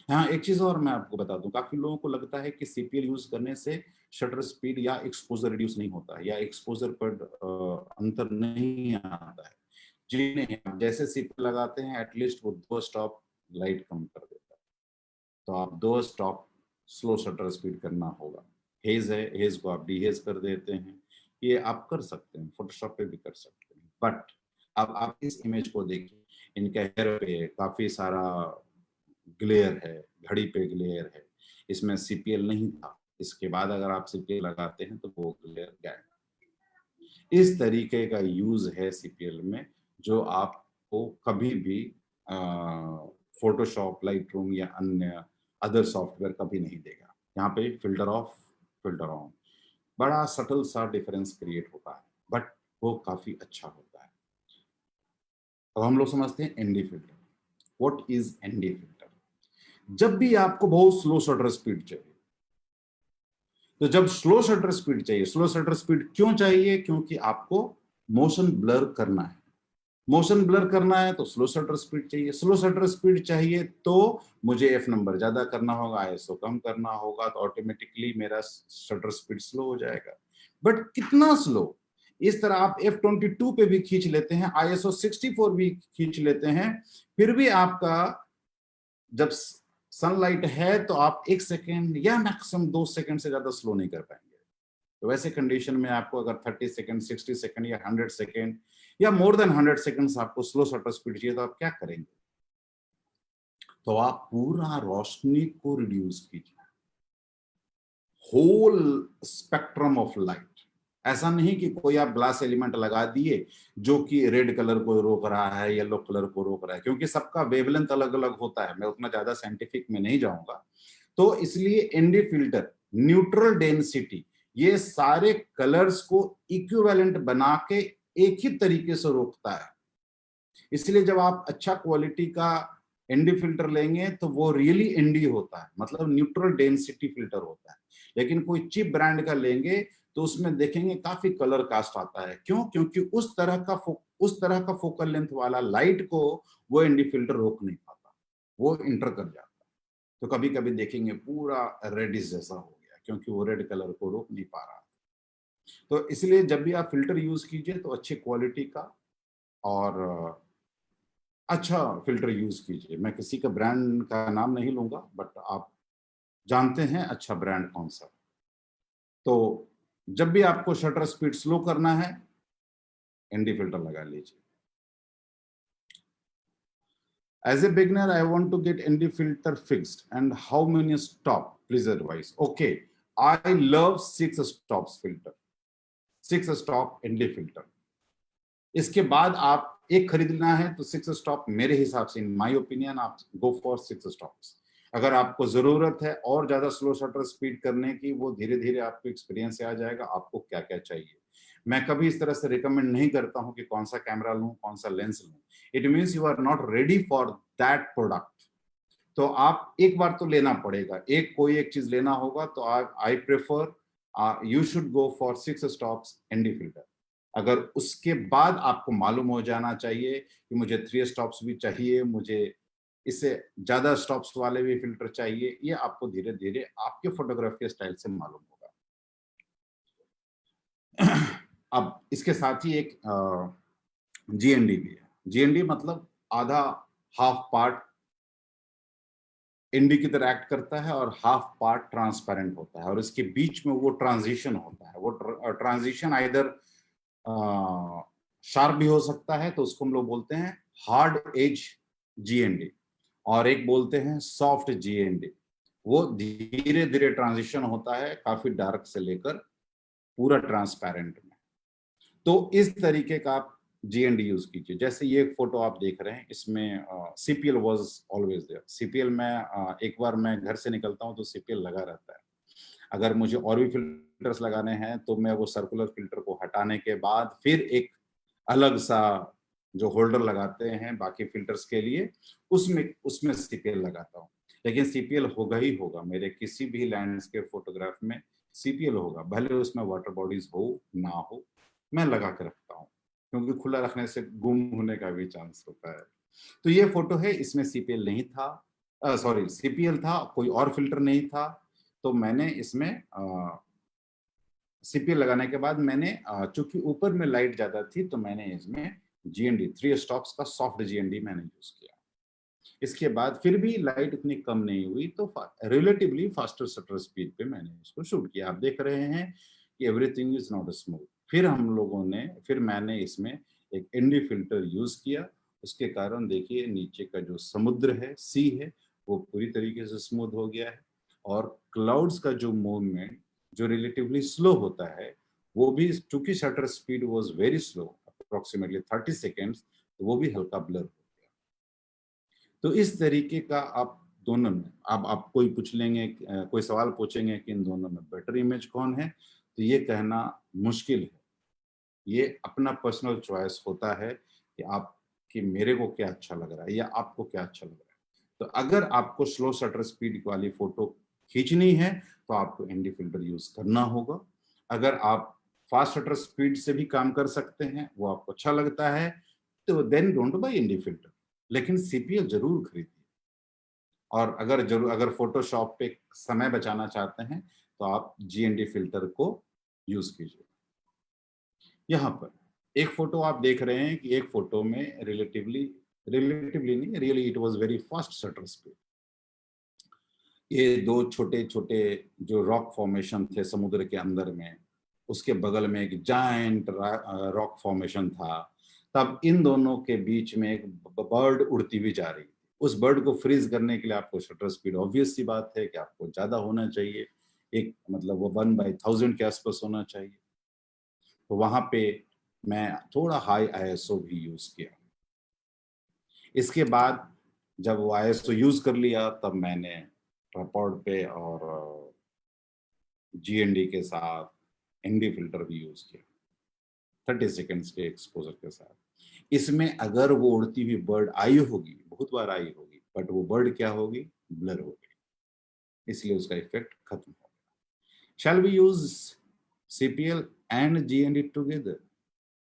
हाँ, एक चीज और मैं आपको बता दूं, काफी लोगों को लगता है कि सीपीएल यूज करने से शटर स्पीड या एक्सपोजर रिड्यूस नहीं होता है या एक्सपोजर पर अंतर नहीं आता है। जी नहीं, आप जैसे सीपीएल लगाते हैं एटलीस्ट वो 2 स्टॉप लाइट कम कर देता है, तो आप 2 स्टॉप स्लो शटर स्पीड करना होगा। हेज है, हेज को आप डीहेज कर देते हैं, ये आप कर सकते हैं, फोटोशॉप पे भी कर सकते हैं। बट अब आप इस इमेज को देखिए, इनके हेयर पे काफी सारा ग्लेयर है, घड़ी पे ग्लेयर है, इसमें सीपीएल नहीं था, इसके बाद अगर आप सीपीएल लगाते हैं तो वो ग्लेयर गायब। इस तरीके का यूज है सीपीएल में जो आपको कभी भी फोटोशॉप, लाइट रूम या अन्य अदर सॉफ्टवेयर कभी नहीं देगा। यहाँ पे फिल्टर ऑफ, फिल्टर ऑन, बड़ा सटल सा डिफरेंस क्रिएट होता है, बट वो काफी अच्छा होता है। अब हम लोग समझते हैं ND filter. What is ND filter? जब भी आपको बहुत स्लो शटर स्पीड चाहिए, तो जब स्लो शटर स्पीड चाहिए, स्लो शटर स्पीड क्यों चाहिए? क्योंकि आपको मोशन ब्लर करना है, मोशन ब्लर करना है तो स्लो शटर स्पीड चाहिए, स्लो शटर स्पीड चाहिए तो मुझे एफ नंबर ज्यादा करना होगा, आईएसओ कम करना होगा, तो ऑटोमेटिकली मेरा शटर स्पीड स्लो हो जाएगा। बट कितना स्लो? इस तरह आप F22 पे भी खींच लेते हैं, आईएसओ 64 भी खींच लेते हैं, फिर भी आपका जब सनलाइट है तो आप 1 सेकेंड या मैक्सिमम 2 सेकेंड से ज्यादा स्लो नहीं कर पाएंगे। तो वैसे कंडीशन में आपको अगर 30 सेकेंड, 60 सेकेंड या 100 सेकेंड या मोर देन 100 सेकेंड्स आपको स्लो शटर स्पीड चाहिए, तो आप क्या करेंगे? तो आप पूरा रोशनी को रिड्यूस कीजिए, होल स्पेक्ट्रम ऑफ लाइट। ऐसा नहीं कि कोई आप ग्लास एलिमेंट लगा दिए जो कि रेड कलर को रोक रहा है, येलो कलर को रोक रहा है, क्योंकि सबका वेवलेंथ अलग अलग होता है, मैं उतना ज्यादा साइंटिफिक में नहीं जाऊंगा। तो इसलिए एनडी फिल्टर, न्यूट्रल डेंसिटी, ये सारे कलर्स को इक्विवेलेंट बना के एक ही तरीके से रोकता है। इसलिए जब आप अच्छा क्वालिटी का एनडी फिल्टर लेंगे तो वो रियली एनडी होता है, मतलब न्यूट्रल डेंसिटी फिल्टर होता है। लेकिन कोई चिप ब्रांड का लेंगे तो उसमें देखेंगे काफी कलर कास्ट आता है। क्यों? क्योंकि उस तरह का फोकल लेंथ वाला लाइट को वो एनडी फिल्टर रोक नहीं पाता, वो इंटर कर जाता है। तो कभी कभी देखेंगे पूरा रेडिश जैसा हो गया, क्योंकि वो रेड कलर को रोक नहीं पा रहा। तो इसलिए जब भी आप फिल्टर यूज कीजिए तो अच्छी क्वालिटी का और अच्छा फिल्टर यूज कीजिए। मैं किसी का ब्रांड का नाम नहीं लूंगा, बट आप जानते हैं अच्छा ब्रांड कौन सा। तो जब भी आपको शटर स्पीड स्लो करना है, एनडी फिल्टर लगा लीजिए। As a beginner, I want to get ND filter fixed and how many stop? Please advise. Okay, I love 6 stops filter, 6 stop ND filter. इसके बाद आप एक खरीदना है तो 6 स्टॉप, मेरे हिसाब से, इन माय ओपिनियन, आप गो फॉर 6 स्टॉप्स। अगर आपको जरूरत है और ज्यादा स्लो शटर स्पीड करने की, वो धीरे धीरे आपको एक्सपीरियंस से आ जाएगा आपको क्या क्या चाहिए। मैं कभी इस तरह से रिकमेंड नहीं करता हूं कि कौन सा कैमरा लूं, कौन सा लेंस लूं। It means you are not ready for that product, तो आप एक बार तो लेना पड़ेगा, कोई एक चीज लेना होगा, तो I prefer you should go for 6 stops ND filter. अगर उसके बाद आपको मालूम हो जाना चाहिए कि मुझे 3 स्टॉप्स भी चाहिए, मुझे इससे ज्यादा स्टॉप्स वाले भी फिल्टर चाहिए, ये आपको धीरे धीरे आपके फोटोग्राफी स्टाइल से मालूम होगा। अब इसके साथ ही एक जीएनडी भी है। जीएनडी मतलब आधा, हाफ पार्ट एनडी की तरह एक्ट करता है और हाफ पार्ट ट्रांसपेरेंट होता है, और इसके बीच में वो ट्रांजिशन होता है। वो ट्रांजिशन आइदर शार्प भी हो सकता है, तो उसको हम लोग बोलते हैं हार्ड एज जीएनडी, और एक बोलते हैं सॉफ्ट जीएनडी। वो धीरे धीरे ट्रांजिशन होता है काफी डार्क से लेकर पूरा ट्रांसपेरेंट में। तो इस तरीके का आप जीएनडी यूज कीजिए। जैसे ये एक फोटो आप देख रहे हैं, इसमें CPL was always there. CPL में एक बार मैं घर से निकलता हूं तो सीपीएल लगा रहता है। अगर मुझे और भी फिल्टर्स लगाने हैं तो मैं वो सर्कुलर फिल्टर को हटाने के बाद फिर एक अलग सा जो होल्डर लगाते हैं बाकी फिल्टर्स के लिए, उसमें उसमें सीपीएल लगाता हूँ। लेकिन सीपीएल होगा ही होगा, मेरे किसी भी लैंडस्केप फोटोग्राफ में सीपीएल होगा, भले उसमें वाटर बॉडीज हो ना हो, मैं लगा के रखता हूँ, क्योंकि खुला रखने से गुम होने का भी चांस होता है। तो ये फोटो है, इसमें सीपीएल नहीं था, सॉरी सीपीएल था, कोई और फिल्टर नहीं था। तो मैंने इसमें सीपीएल लगाने के बाद मैंने चूंकि ऊपर में लाइट ज्यादा थी तो मैंने इसमें जीएनडी 3 स्टॉप्स का सॉफ्ट जीएनडी मैंने यूज किया। इसके बाद फिर भी लाइट उतनी कम नहीं हुई तो रिलेटिवली फास्टर शटर स्पीड पे मैंने इसको शूट किया। आप देख रहे हैं कि एवरीथिंग इज नॉट स्मूथ। फिर मैंने इसमें एक एनडी फिल्टर यूज किया। उसके कारण देखिए नीचे का जो समुद्र है, सी है, वो पूरी तरीके से स्मूथ हो गया है। और क्लाउड्स का जो मूवमेंट जो रिलेटिवली स्लो होता है, वो भी चूंकि shutter speed was very slow, approximately 30 seconds, तो वो भी हल्का ब्लर हो गया। तो इस तरीके का आप दोनों में, अब आप कोई पूछ लेंगे, कोई सवाल पूछेंगे कि इन दोनों में बेटर इमेज कौन है, तो ये कहना मुश्किल है। ये अपना पर्सनल चॉइस होता है कि आप, कि मेरे को क्या अच्छा लग रहा है या आपको क्या अच्छा लग रहा है। तो अगर आपको स्लो शटर स्पीड वाली फोटो खींचनी है तो आपको एनडी फिल्टर यूज करना होगा। अगर आप फास्ट शटर स्पीड से भी काम कर सकते हैं, वो आपको अच्छा लगता है, तो then don't buy ND filter, लेकिन सीपीएल जरूर खरीदिए। और अगर फोटोशॉप पे समय बचाना चाहते हैं तो आप जीएनडी फिल्टर को यूज कीजिए। यहाँ पर एक फोटो आप देख रहे हैं कि एक फोटो में रिलेटिवली नहीं, really it was very fast shutter speed. ये दो छोटे छोटे जो रॉक फॉर्मेशन थे समुद्र के अंदर में, उसके बगल में एक जायंट रॉक फॉर्मेशन था। तब इन दोनों के बीच में एक बर्ड उड़ती हुई जा रही थी। उस बर्ड को फ्रीज करने के लिए आपको शटर स्पीड, ऑब्वियस सी बात है कि आपको ज्यादा होना चाहिए, एक मतलब वो 1/1000 के आसपास होना चाहिए। तो वहां पे मैं थोड़ा हाई आईएसओ भी यूज किया। इसके बाद जब वो आईएसओ यूज कर लिया तब मैंने ट्राइपॉड पे और जीएनडी के साथ एनडी फिल्टर भी यूज किया 30 सेकेंड्स के एक्सपोजर के साथ। इसमें अगर वो उड़ती हुई बर्ड आई होगी, बहुत बार आई होगी, बट वो बर्ड क्या होगी, ब्लर हो गई, इसलिए उसका इफेक्ट खत्म हो गया। Shall we use CPL and GND together?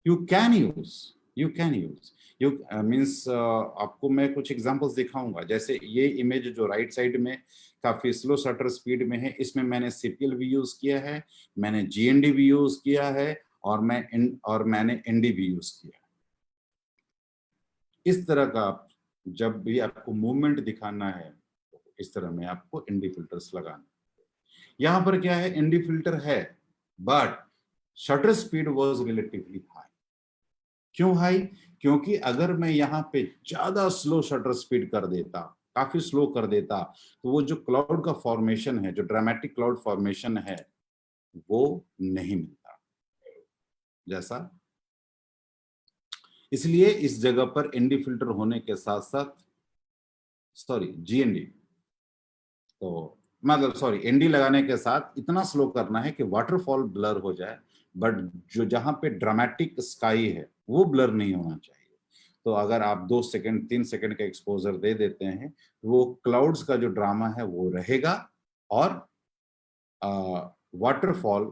You can use, you can use, you means आपको मैं कुछ एग्जांपल्स दिखाऊंगा। जैसे ये इमेज जो राइट साइड में काफी स्लो शटर स्पीड में है, इसमें मैंने सीपीएल भी यूज किया है, मैंने जीएनडी भी यूज किया है, और मैंने एनडी भी यूज किया है। इस तरह का आप जब भी आपको मूवमेंट दिखाना है, इस तरह में आपको एनडी फिल्टर्स लगाना। यहाँ पर क्या है, एनडी फिल्टर है but shutter speed was relatively high. क्यों हाई? क्योंकि अगर मैं यहाँ पे ज्यादा स्लो शटर स्पीड कर देता, काफी स्लो कर देता, तो वो जो क्लाउड का फॉर्मेशन है, जो ड्रामेटिक क्लाउड फॉर्मेशन है, वो नहीं मिलता जैसा। इसलिए इस जगह पर एनडी फिल्टर होने के साथ साथ, सॉरी जीएनडी, तो मतलब सॉरी एनडी लगाने के साथ इतना स्लो करना है कि वाटरफॉल ब्लर हो जाए, बट जो जहां पे ड्रामेटिक स्काई है वो ब्लर नहीं होना चाहिए। तो अगर आप 2 सेकंड 3 सेकंड का एक्सपोजर दे देते हैं तो वो क्लाउड्स का जो ड्रामा है वो रहेगा और वाटरफॉल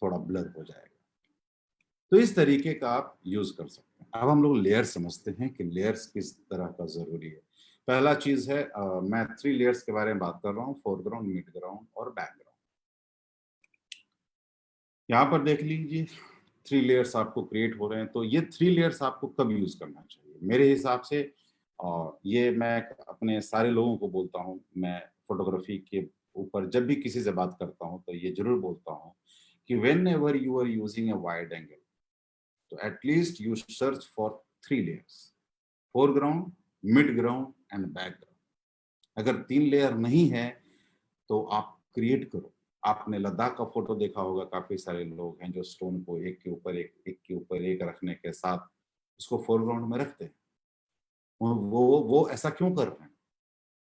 थोड़ा ब्लर हो जाएगा। तो इस तरीके का आप यूज कर सकते हैं। अब हम लोग लेयर समझते हैं कि लेयर्स किस तरह का जरूरी है। पहला चीज है, मैं 3 लेयर्स के बारे में बात कर रहा हूँ, फोरग्राउंड, मिड ग्राउंड और बैकग्राउंड। यहाँ पर देख लीजिए 3 लेयर्स आपको क्रिएट हो रहे हैं। तो ये 3 लेयर्स आपको कब यूज करना चाहिए मेरे हिसाब से, और ये मैं अपने सारे लोगों को बोलता हूँ, मैं फोटोग्राफी के ऊपर जब भी किसी से बात करता हूँ तो ये जरूर बोलता हूँ कि whenever you are using a wide angle, तो at least you search for 3 layers: foreground, midground and background. अगर 3 लेयर नहीं है तो आप क्रिएट करो। आपने लद्दाख का फोटो देखा होगा, काफी सारे लोग हैं जो स्टोन को एक के ऊपर एक के ऊपर एक रखने के साथ उसको फोरग्राउंड में रखते हैं। वो ऐसा क्यों कर रहे हैं?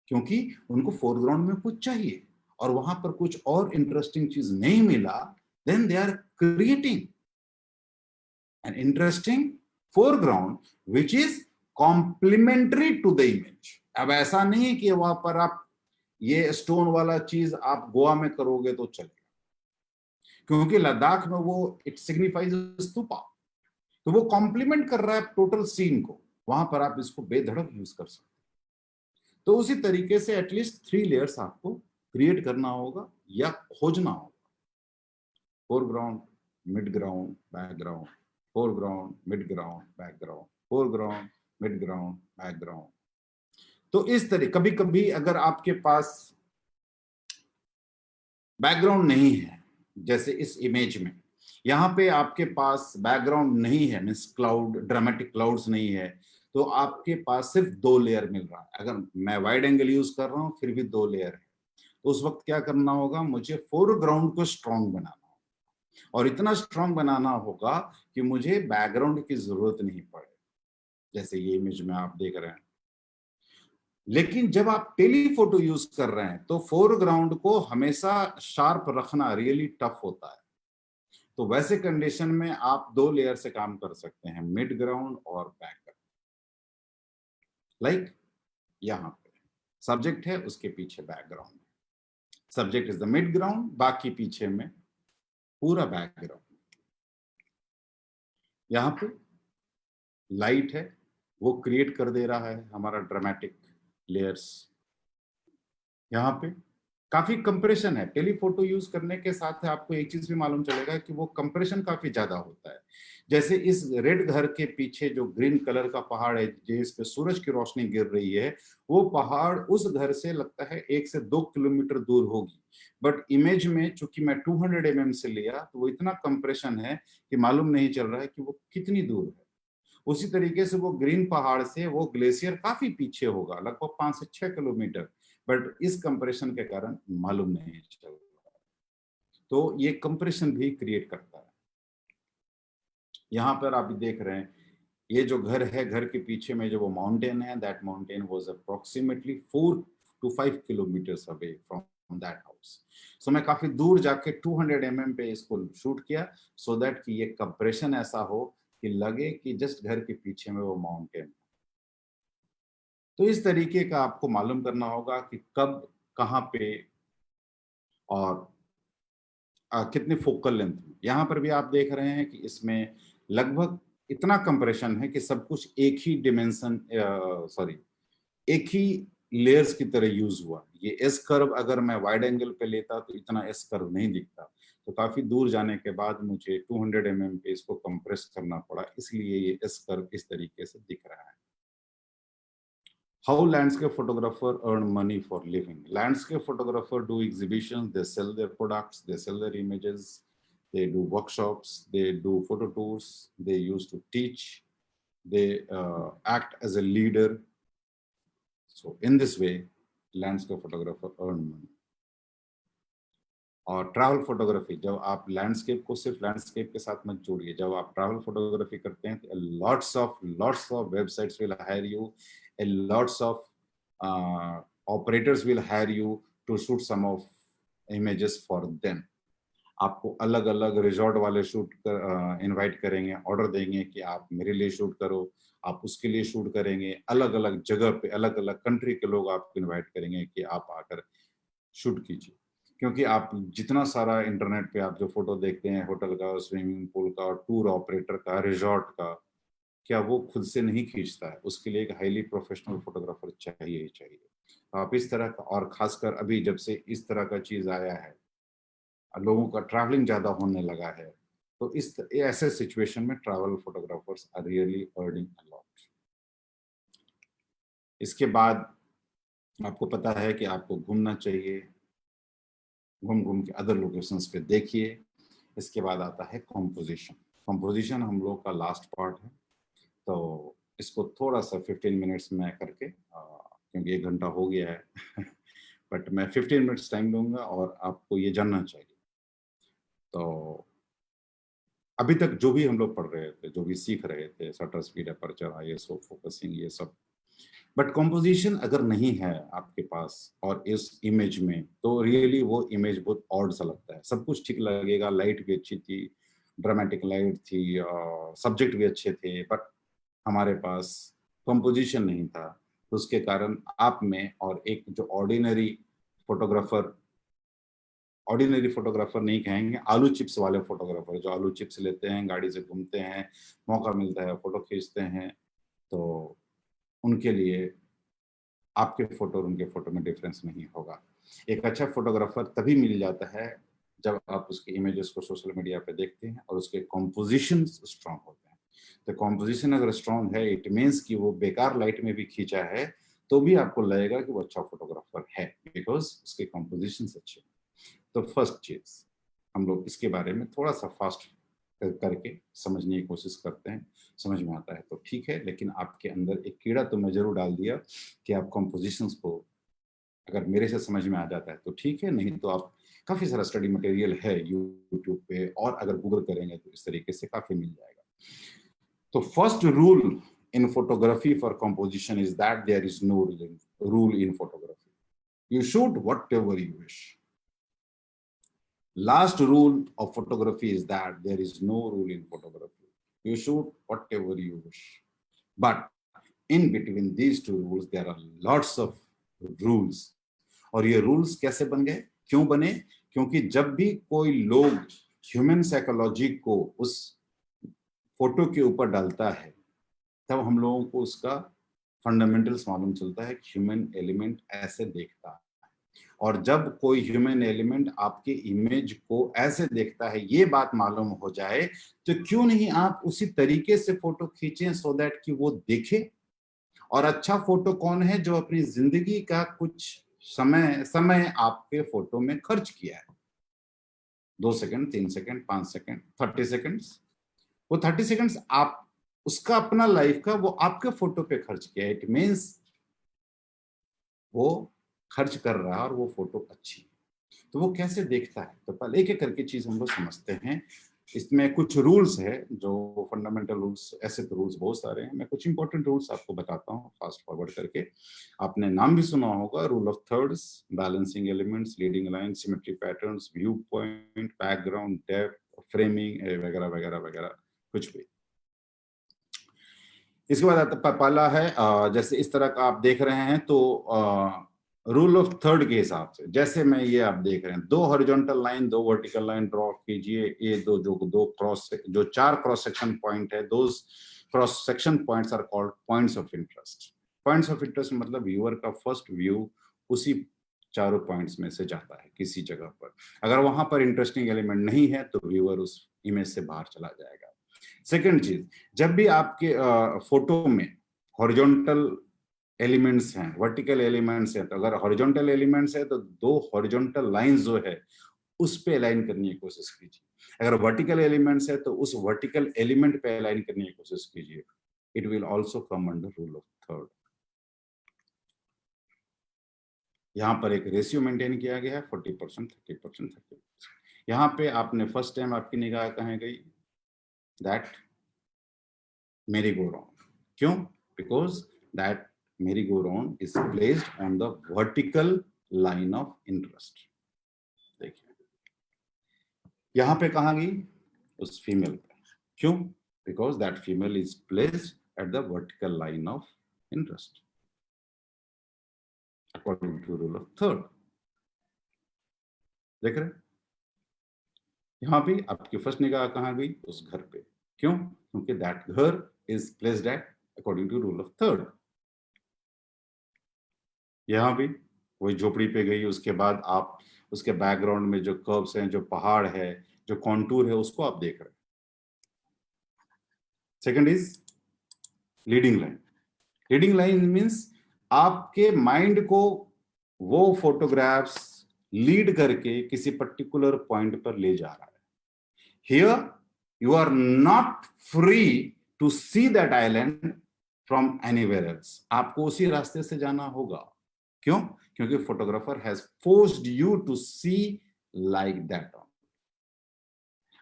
क्योंकि उनको फोरग्राउंड में कुछ चाहिए और वहां पर कुछ और इंटरेस्टिंग चीज नहीं मिला, then they are creating an interesting foreground which is complementary to the image. अब ऐसा नहीं है कि वहां पर आप ये स्टोन वाला चीज आप गोवा में करोगे तो चलेगा, क्योंकि लद्दाख में वो इट सिग्निफाइज स्तूपा, तो वो कॉम्प्लीमेंट कर रहा है टोटल सीन को, वहां पर आप इसको बेधड़क यूज कर सकते हैं। तो उसी तरीके से एटलीस्ट 3 लेयर्स आपको क्रिएट करना होगा या खोजना होगा। Foreground, mid ground, background, foreground, mid ground, background, foreground, mid ground, background. तो इस तरह कभी कभी अगर आपके पास बैकग्राउंड नहीं है, जैसे इस इमेज में यहाँ पे आपके पास बैकग्राउंड नहीं है, मीन्स क्लाउड, ड्रामेटिक क्लाउड्स नहीं है, तो आपके पास सिर्फ 2 लेयर मिल रहा है। अगर मैं वाइड एंगल यूज कर रहा हूं फिर भी 2 लेयर है, तो उस वक्त क्या करना होगा, मुझे फोरग्राउंड को स्ट्रॉन्ग बनाना होगा और इतना स्ट्रॉन्ग बनाना होगा कि मुझे बैकग्राउंड की जरूरत नहीं पड़े, जैसे ये इमेज में आप देख रहे हैं। लेकिन जब आप टेलीफोटो यूज कर रहे हैं तो फोरग्राउंड को हमेशा शार्प रखना रियली टफ होता है। तो वैसे कंडीशन में आप 2 लेयर से काम कर सकते हैं, मिड ग्राउंड और बैकग्राउंड। लाइक यहां पे सब्जेक्ट है, उसके पीछे background, subject is the mid ground, बाकी पीछे में पूरा बैकग्राउंड। यहाँ पे लाइट है, वो क्रिएट कर दे रहा है हमारा ड्रामेटिक लेयर्स। यहाँ पे काफी कंप्रेशन है, टेलीफोटो यूज करने के साथ आपको एक चीज भी मालूम चलेगा कि वो कंप्रेशन काफी ज्यादा होता है। जैसे इस रेड घर के पीछे जो ग्रीन कलर का पहाड़ है जिस पे सूरज की रोशनी गिर रही है, वो पहाड़ उस घर से लगता है 1 से 2 किलोमीटर दूर होगी, बट इमेज में चूंकि मैं 200 mm से लिया तो वो इतना कंप्रेशन है कि मालूम नहीं चल रहा है कि वो कितनी दूर है। उसी तरीके से वो ग्रीन पहाड़ से वो ग्लेशियर काफी पीछे होगा, लगभग 5 से 6 किलोमीटर, बट इस कंप्रेशन के कारण मालूम नहीं चल रहा। तो ये कंप्रेशन भी क्रिएट करता है। यहाँ पर आप देख रहे हैं ये जो घर है, घर के पीछे में जो वो माउंटेन है, that mountain was approximately 4 to 5 kilometres away from that house. So मैं काफी दूर जाके 200 mm पे इसको शूट किया, सो दैट कि ये कंप्रेशन ऐसा हो कि लगे कि जस्ट घर के पीछे में वो माउंटेन। तो इस तरीके का आपको मालूम करना होगा कि कब, कहाँ पे और कितनी फोकल लेंथ में। यहाँ पर भी आप देख रहे हैं कि इसमें लगभग इतना कंप्रेशन है कि सब कुछ एक ही डिमेंशन, सॉरी, एक ही लेयर्स की तरह यूज हुआ। ये एस कर्व अगर मैं वाइड एंगल पे लेता तो इतना एस कर्व नहीं दिखता, तो काफी दूर जाने के बाद मुझे 200 mm पे इसको कंप्रेस करना पड़ा, इसलिए ये एस कर्व इस तरीके से दिख रहा है। How landscape photographer earn money for living? Landscape photographer do exhibitions, they sell their products, they sell their images, they do workshops, they do photo tours, they used to teach, they act as a leader. So in this way, landscape photographer earn money. और travel photography, जब आप landscape को सिर्फ landscape के साथ मत जोड़िए, जब आप ट्रैवल फोटोग्राफी करते हैं तो lots of websites will hire you, lots of operators will hire you to shoot some of images for them. आपको अलग अलग रिजॉर्ट वाले शूट कर इनवाइट करेंगे, ऑर्डर देंगे कि आप मेरे लिए शूट करो, आप उसके लिए शूट करेंगे, अलग अलग जगह पे अलग अलग कंट्री के लोग आपको इनवाइट करेंगे कि आप आकर शूट कीजिए। क्योंकि आप जितना सारा इंटरनेट पे आप जो फोटो देखते हैं होटल का, स्विमिंग पूल का, टूर ऑपरेटर का, रिजॉर्ट का, क्या वो खुद से नहीं खींचता है? उसके लिए एक हाईली प्रोफेशनल फोटोग्राफर चाहिए ही चाहिए। तो आप इस तरह का, और खासकर अभी जब से इस तरह का चीज आया है, लोगों का ट्रैवलिंग ज्यादा होने लगा है, तो इस ऐसे सिचुएशन में travel photographers are really earning a lot. इसके बाद आपको पता है कि आपको घूमना चाहिए, घूम घूम के अदर लोकेशंस पे देखिए। इसके बाद आता है कॉम्पोजिशन। कॉम्पोजिशन हम लोग का लास्ट पार्ट है, तो इसको थोड़ा सा 15 मिनट्स में करके क्योंकि 1 घंटा हो गया है बट मैं 15 मिनट्स टाइम लूंगा और आपको ये जानना चाहिए। तो अभी तक जो भी हम लोग पढ़ रहे थे, जो भी सीख रहे थे, shutter speed, aperture, ISO, focusing, ये सब, बट कॉम्पोजिशन अगर नहीं है आपके पास और इस इमेज में, तो रियली वो इमेज बहुत ऑड सा लगता है। सब कुछ ठीक लगेगा, लाइट भी अच्छी थी, ड्रामेटिक लाइट थी, सब्जेक्ट भी अच्छे थे, बट हमारे पास कॉम्पोजिशन नहीं था। तो उसके कारण आप में और एक जो ऑर्डिनरी फोटोग्राफर नहीं कहेंगे, आलू चिप्स वाले फोटोग्राफर, जो आलू चिप्स लेते हैं, गाड़ी से घूमते हैं, मौका मिलता है फोटो खींचते हैं, तो उनके लिए आपके फोटो और उनके फोटो में डिफरेंस नहीं होगा। एक अच्छा फोटोग्राफर तभी मिल जाता है जब आप उसके इमेजेस को सोशल मीडिया पे देखते हैं और उसके कॉम्पोजिशन स्ट्रांग होते हैं। तो कॉम्पोजिशन अगर स्ट्रांग है, इट मीन्स कि वो बेकार लाइट में भी खींचा है तो भी आपको लगेगा कि वो अच्छा फोटोग्राफर है, बिकॉज उसके कॉम्पोजिशन अच्छे हैं। तो फर्स्ट चीज, हम लोग इसके बारे में थोड़ा सा फास्ट करके समझने की कोशिश करते हैं। समझ में आता है तो ठीक है, लेकिन आपके अंदर एक कीड़ा तो मैं जरूर डाल दिया कि आप कॉम्पोजिशंस को अगर मेरे से समझ में आ जाता है तो ठीक है, नहीं तो आप काफी सारा स्टडी मटेरियल है यूट्यूब पे, और अगर गूगल करेंगे तो इस तरीके से काफी मिल जाएगा। तो first rule in photography for composition is that there is no rule in photography. You shoot whatever you wish. Last rule of photography is that there is no rule in photography. You shoot whatever you wish. But in between these two rules, there are lots of rules. और ये rules कैसे बन गए, क्यों बने? क्योंकि जब भी कोई लोग ह्यूमन साइकोलॉजी को उस फोटो के ऊपर डालता है, तब हम लोगों को उसका फंडामेंटल्स मालूम चलता है कि ह्यूमन एलिमेंट ऐसे देखता है। और जब कोई ह्यूमन एलिमेंट आपके इमेज को ऐसे देखता है, ये बात मालूम हो जाए, तो क्यों नहीं आप उसी तरीके से फोटो खींचें सो दैट कि वो देखे। और अच्छा फोटो कौन है? जो अपनी जिंदगी का कुछ समय आपके फोटो में खर्च किया है। 2 सेकंड, 3 सेकंड, 5 सेकंड, 30 सेकंड्स, वो 30 सेकंड्स आप उसका अपना लाइफ का वो आपके फोटो पे खर्च किया है। इट मीन्स वो खर्च कर रहा है और वो फोटो अच्छी है। तो वो कैसे देखता है, तो पहले एक एक करके चीज हम लोग समझते हैं। इसमें कुछ रूल्स है जो फंडामेंटल रूल्स, ऐसे तो रूल्स बहुत सारे हैं, मैं कुछ इंपॉर्टेंट रूल्स आपको बताता हूँ फास्ट फॉरवर्ड करके। आपने नाम भी सुना होगा, rule of thirds, balancing elements, leading line, symmetry patterns, view point, background, depth, framing वगैरह वगैरह वगैरह, कुछ भी। इसके बाद पहला है, जैसे इस तरह का आप देख रहे हैं, तो रूल ऑफ थर्ड के हिसाब से, जैसे मैं ये आप देख रहे हैं, 2 horizontal line, 2 vertical line draw कीजिए। ये जो 4 क्रॉस सेक्शन पॉइंट है, दो cross section points are called points of interest. Points of interest मतलब व्यूअर का फर्स्ट व्यू उसी चारों पॉइंट्स में से जाता है किसी जगह पर। अगर वहां पर इंटरेस्टिंग एलिमेंट नहीं है तो व्यूअर उस इमेज से बाहर चला जाएगा। सेकंड चीज, जब भी आपके फोटो में हॉरिजॉन्टल एलिमेंट्स हैं, वर्टिकल एलिमेंट्स हैं, तो अगर हॉरिजॉन्टल एलिमेंट्स है तो 2 हॉरिजॉन्टल लाइंस जो है उस पे अलाइन करने की कोशिश कीजिए। अगर वर्टिकल एलिमेंट्स है तो उस वर्टिकल एलिमेंट पे अलाइन करने की कोशिश कीजिए। It will also come under rule of third. यहाँ पर एक रेशियो मेंटेन किया गया है, 40%, 30%, 30%। यहाँ पे आपने फर्स्ट टाइम आपकी निगाह कहाँ गई? That merry-go-round. क्यों? Because that merry-go-round is placed on the vertical line of interest. देखिए यहाँ पे कहाँ गई? उस फीमेल पे। क्यों? Because that female is placed at the vertical line of interest according to rule of third. देख रहे? यहाँ भी आपकी फर्स्ट निगाह कहाँ गई? उस घर पे। क्यों? क्योंकि that घर is placed at according to rule of third. यहाँ भी वही झोपड़ी पे गई, उसके बाद आप उसके बैकग्राउंड में जो कर्व्स हैं, जो पहाड़ है, जो कॉन्टूर है, उसको आप देख रहे हैं। Second is leading line. Leading line means आपके माइंड को वो फोटोग्राफ्स लीड करके किसी पर्टिकुलर पॉइंट पर ले जा रहा है। Here you are not free to see that island from anywhere else, आपको उसी रास्ते से जाना होगा। क्यों? क्योंकि photographer has forced you to see like that.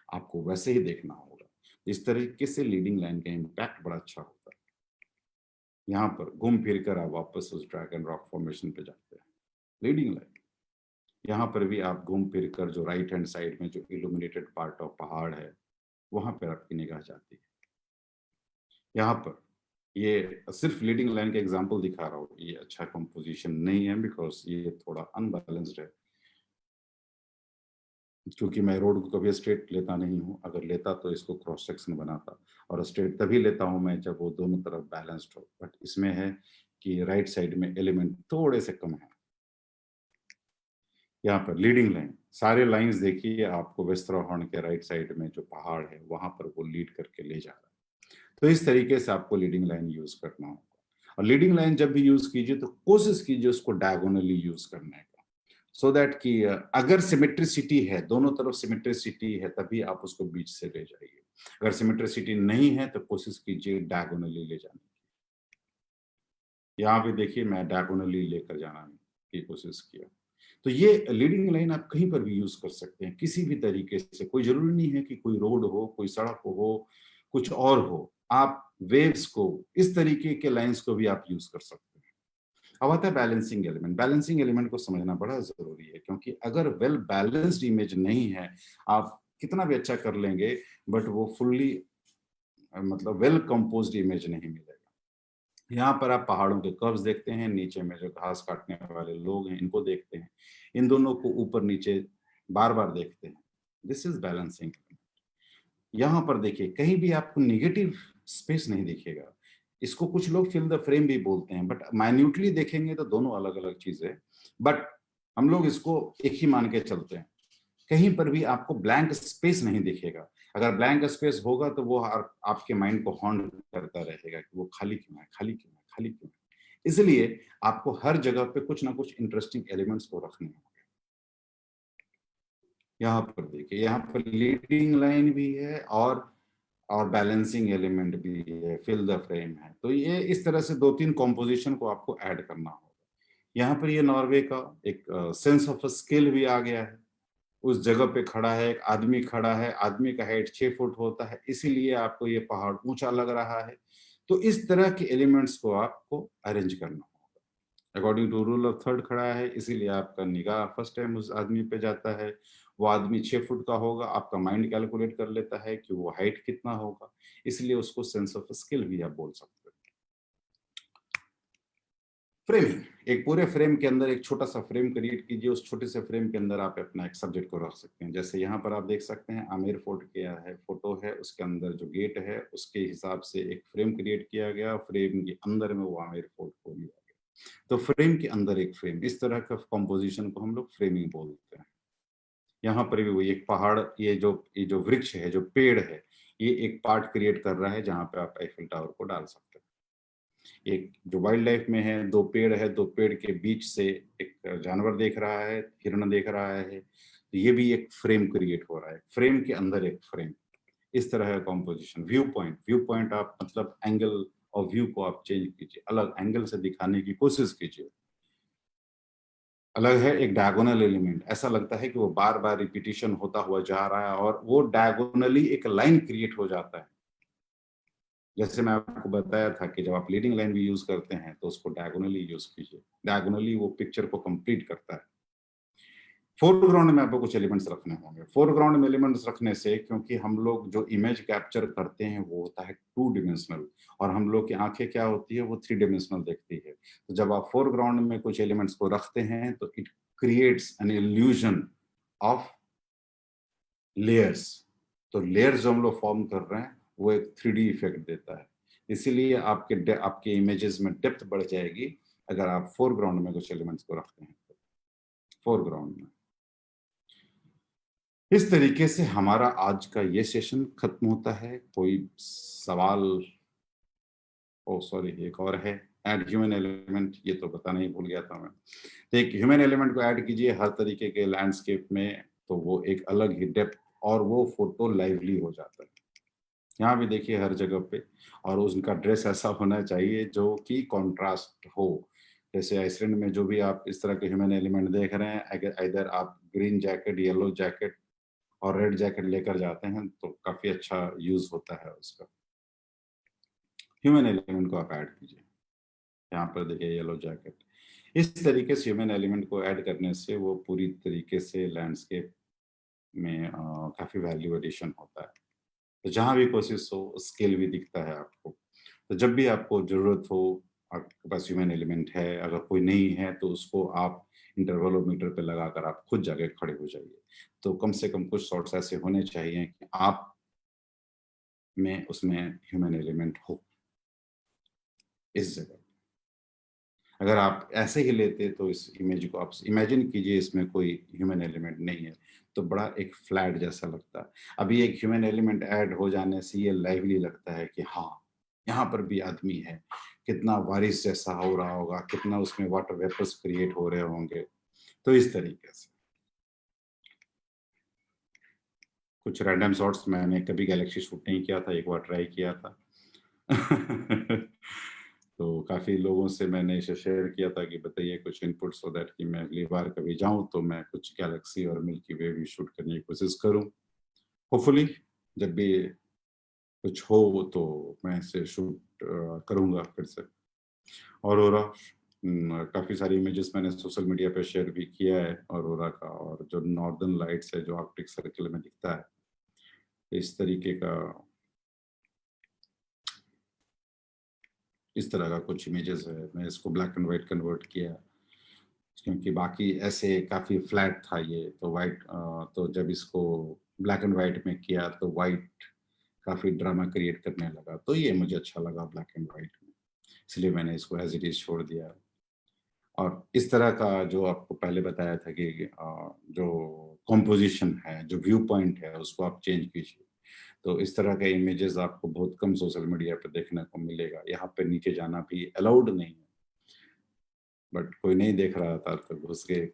आपको वैसे ही देखना होगा। इस तरीके से लीडिंग लाइन का इम्पैक्ट बड़ा अच्छा होता है। यहाँ पर घूम फिर कर आप वापस उस ड्रैगन रॉक फॉर्मेशन पे जाते हैं, लीडिंग लाइन। यहाँ पर भी आप घूम फिर कर जो राइट हैंड साइड में जो इल्यूमिनेटेड पार्ट ऑफ पहाड़ है, वहां पर आपकी निगाह जाती है। यहाँ पर ये सिर्फ लीडिंग लाइन का एग्जांपल दिखा रहा हूँ, ये अच्छा कंपोजिशन नहीं है बिकॉज ये थोड़ा अनबैलेंस्ड है। क्योंकि मैं रोड को कभी स्ट्रेट लेता नहीं हूँ, अगर लेता तो इसको क्रॉस सेक्शन बनाता, और स्ट्रेट तभी लेता हूँ मैं जब वो दोनों तरफ बैलेंस्ड हो। बट इसमें है कि राइट साइड में एलिमेंट थोड़े से कम है। यहाँ पर लीडिंग लाइन, सारे लाइंस देखिए, आपको वेस्टरा हॉर्न के राइट साइड में जो पहाड़ है वहां पर वो लीड करके ले जा रहा है। तो इस तरीके से आपको लीडिंग लाइन यूज करना होगा। और लीडिंग लाइन जब भी यूज कीजिए तो कोशिश कीजिए उसको डायगोनली यूज करने का, सो दैट कि अगर सिमेट्रिसिटी है, दोनों तरफ सिमेट्रिसिटी है, तभी आप उसको बीच से ले जाइए। अगर सिमेट्रिसिटी नहीं है तो कोशिश कीजिए डायगोनली ले जाने की। यहाँ पे देखिए मैं डायगोनली लेकर जाना की कोशिश किया। तो ये लीडिंग लाइन आप कहीं पर भी यूज कर सकते हैं, किसी भी तरीके से। कोई जरूरी नहीं है कि कोई रोड हो, कोई सड़क हो, कुछ और हो। आप वेव्स को, इस तरीके के लाइंस को भी आप यूज कर सकते हैं। अब आता है बैलेंसिंग एलिमेंट। बैलेंसिंग एलिमेंट को समझना बड़ा जरूरी है, क्योंकि अगर वेल बैलेंस्ड इमेज नहीं है, आप कितना भी अच्छा कर लेंगे बट वो फुल्ली मतलब वेल कंपोज्ड इमेज नहीं मिलेगा। यहाँ पर आप पहाड़ों के कर्व्स देखते हैं, नीचे में जो घास काटने वाले लोग हैं इनको देखते हैं, इन दोनों को ऊपर नीचे बार बार देखते हैं। This is balancing. यहाँ पर देखिए कहीं भी आपको निगेटिव स्पेस नहीं दिखेगा। इसको कुछ लोग फिल द फ्रेम भी बोलते हैं, बट माइन्यूटली देखेंगे तो दोनों अलग अलग चीजें, बट हम लोग इसको एक ही मान के चलते हैं। कहीं पर भी आपको ब्लैंक स्पेस नहीं दिखेगा। अगर ब्लैंक स्पेस होगा तो वो आपके माइंड को हॉन्ट करता रहेगा कि वो खाली क्यों है, खाली क्यों है, खाली क्यों है। इसलिए आपको हर जगह पे कुछ ना कुछ इंटरेस्टिंग एलिमेंट्स को रखने होंगे। यहाँ पर देखिए, यहाँ पर लीडिंग लाइन भी है और बैलेंसिंग एलिमेंट भी है, फिल द फ्रेम है। तो ये इस तरह से 2-3 कॉम्पोजिशन को आपको ऐड करना होगा। यहाँ पर ये नॉर्वे का एक सेंस ऑफ स्केल भी आ गया है। उस जगह पे खड़ा है, एक आदमी खड़ा है, आदमी का हाइट 6 फुट होता है, इसीलिए आपको ये पहाड़ ऊंचा लग रहा है। तो इस तरह के एलिमेंट्स को आपको अरेंज करना होगा। According to rule of third खड़ा है, इसीलिए आपका निगाह फर्स्ट टाइम उस आदमी पे जाता है। वो आदमी 6 फुट का होगा, आपका माइंड कैलकुलेट कर लेता है कि वो हाइट कितना होगा, इसलिए उसको सेंस ऑफ स्किल भी आप बोल सकते हो। फ्रेमिंग, एक पूरे फ्रेम के अंदर एक छोटा सा फ्रेम क्रिएट कीजिए। उस छोटे से फ्रेम के अंदर आप अपना एक सब्जेक्ट को रख सकते हैं। जैसे यहाँ पर आप देख सकते हैं आमेर फोर्ट क्या है, फोटो है, उसके अंदर जो गेट है उसके हिसाब से एक फ्रेम क्रिएट किया गया, फ्रेम के अंदर में वो आमेर फोर्ट को लिया गया। तो फ्रेम के अंदर एक फ्रेम, इस तरह का कॉम्पोजिशन को हम लोग फ्रेमिंग बोलते हैं। यहाँ पर भी वही एक पहाड़, ये जो वृक्ष है, जो पेड़ है, ये एक पार्ट क्रिएट कर रहा है जहाँ पे आप आईफिल टावर को डाल सकते हैं। एक जो वाइल्ड लाइफ में है, 2 पेड़ है, 2 पेड़ के बीच से एक जानवर देख रहा है, हिरण देख रहा है, तो ये भी एक फ्रेम क्रिएट हो रहा है, फ्रेम के अंदर एक फ्रेम। इस तरह का कॉम्पोजिशन। व्यू पॉइंट आप मतलब एंगल और व्यू को आप चेंज कीजिए, अलग एंगल से दिखाने की कोशिश कीजिए। अलग है एक डायगोनल एलिमेंट, ऐसा लगता है कि वो बार बार रिपीटिशन होता हुआ जा रहा है और वो डायगोनली एक लाइन क्रिएट हो जाता है। जैसे मैं आपको बताया था कि जब आप लीडिंग लाइन भी यूज करते हैं तो उसको डायगोनली यूज कीजिए, डायगोनली वो पिक्चर को कंप्लीट करता है। फोरग्राउंड में आपको कुछ एलिमेंट्स रखने होंगे। फोरग्राउंड में एलिमेंट्स रखने से, क्योंकि हम लोग जो इमेज कैप्चर करते हैं वो होता है 2 डिमेंशनल, और हम लोग की आंखें क्या होती है, वो 3 डिमेंशनल देखती है। तो जब आप फोरग्राउंड में कुछ एलिमेंट्स को रखते हैं तो it creates an illusion of layers. तो लेयर्स जो हम लोग फॉर्म कर रहे हैं वो एक 3D इफेक्ट देता है। इसीलिए आपके इमेजेस में डेप्थ बढ़ जाएगी अगर आप फोरग्राउंड में कुछ एलिमेंट्स को रखते हैं। फोरग्राउंड में इस तरीके से हमारा आज का ये सेशन खत्म होता है। कोई सवाल? ओ सॉरी, एक और है, ऐड ह्यूमन एलिमेंट, ये तो बताना ही भूल गया था मैं। तो एक ह्यूमन एलिमेंट को ऐड कीजिए हर तरीके के लैंडस्केप में, तो वो एक अलग ही डेप्थ और वो फोटो लाइवली हो जाता है। यहाँ भी देखिए हर जगह पे, और उनका ड्रेस ऐसा होना चाहिए जो कि कॉन्ट्रास्ट हो। जैसे आइसलैंड में जो भी आप इस तरह के ह्यूमन एलिमेंट देख रहे हैं, अगर इधर आप ग्रीन जैकेट, येलो जैकेट और रेड जैकेट लेकर जाते हैं तो काफ़ी अच्छा यूज़ होता है उसका। ह्यूमन एलिमेंट को आप ऐड कीजिए। यहाँ पर देखिए येलो जैकेट। इस तरीके से ह्यूमन एलिमेंट को ऐड करने से वो पूरी तरीके से लैंडस्केप में काफ़ी वैल्यू एडिशन होता है। तो जहाँ भी कोशिश हो, स्केल भी दिखता है आपको। तो जब भी आपको ज़रूरत हो, आपके पास ह्यूमन एलिमेंट है, अगर कोई नहीं है तो उसको आप इंटरवलोमीटर पे लगाकर आप खुद जाके खड़े हो जाइए। तो कम से कम कुछ शॉट्स ऐसे होने चाहिए कि आप में उसमें ह्यूमन एलिमेंट हो, इस जगह। अगर आप ऐसे ही लेते तो इस इमेज को आप इमेजिन कीजिए इसमें कोई ह्यूमन एलिमेंट नहीं है, तो बड़ा एक फ्लैट जैसा लगता है। अभी एक ह्यूमन एलिमेंट ऐड हो जाने से ये लाइवली लगता है कि हाँ, यहाँ पर भी आदमी है। कितना बारिश जैसा हो रहा होगा, कितना उसमें वाटर वेपर्स क्रिएट हो रहे होंगे। तो इस तरीके से कुछ रैंडम शॉट्स मैंने कभी गैलेक्सी शूट नहीं किया था, एक बार ट्राई किया था। तो काफ़ी लोगों से मैंने इसे शेयर किया था कि बताइए कुछ इनपुट, सो दैट कि मैं अगली बार कभी जाऊँ तो मैं कुछ गैलेक्सी और मिल्की वे भी शूट करने की कोशिश करूँ। होपफुली जब भी कुछ हो तो मैं इसे शूट करूँगा फिर से। ऑरोरा, काफ़ी सारी इमेजेस मैंने सोशल मीडिया पे शेयर भी किया है ऑरोरा का, और जो नॉर्दर्न लाइट्स है जो आर्कटिक सर्कल में दिखता है, इस तरीके का, इस तरह का कुछ इमेजेस है। मैं इसको ब्लैक एंड व्हाइट कन्वर्ट किया, क्योंकि बाकी ऐसे काफ़ी फ्लैट था ये, तो व्हाइट तो जब इसको ब्लैक एंड व्हाइट में किया तो व्हाइट काफ़ी ड्रामा क्रिएट करने लगा, तो ये मुझे अच्छा लगा ब्लैक एंड व्हाइट में, इसलिए मैंने इसको एज़ इट इज़ छोड़ दिया। और इस तरह का जो आपको पहले बताया था कि जो कॉम्पोज़िशन है, जो व्यू पॉइंट है, उसको आप चेंज कीजिए। तो इस तरह के इमेजेस आपको बहुत कम सोशल मीडिया पे देखने को मिलेगा। यहाँ पे नीचे जाना भी अलाउड नहीं है, बट कोई नहीं देख रहा था तो घुस गए,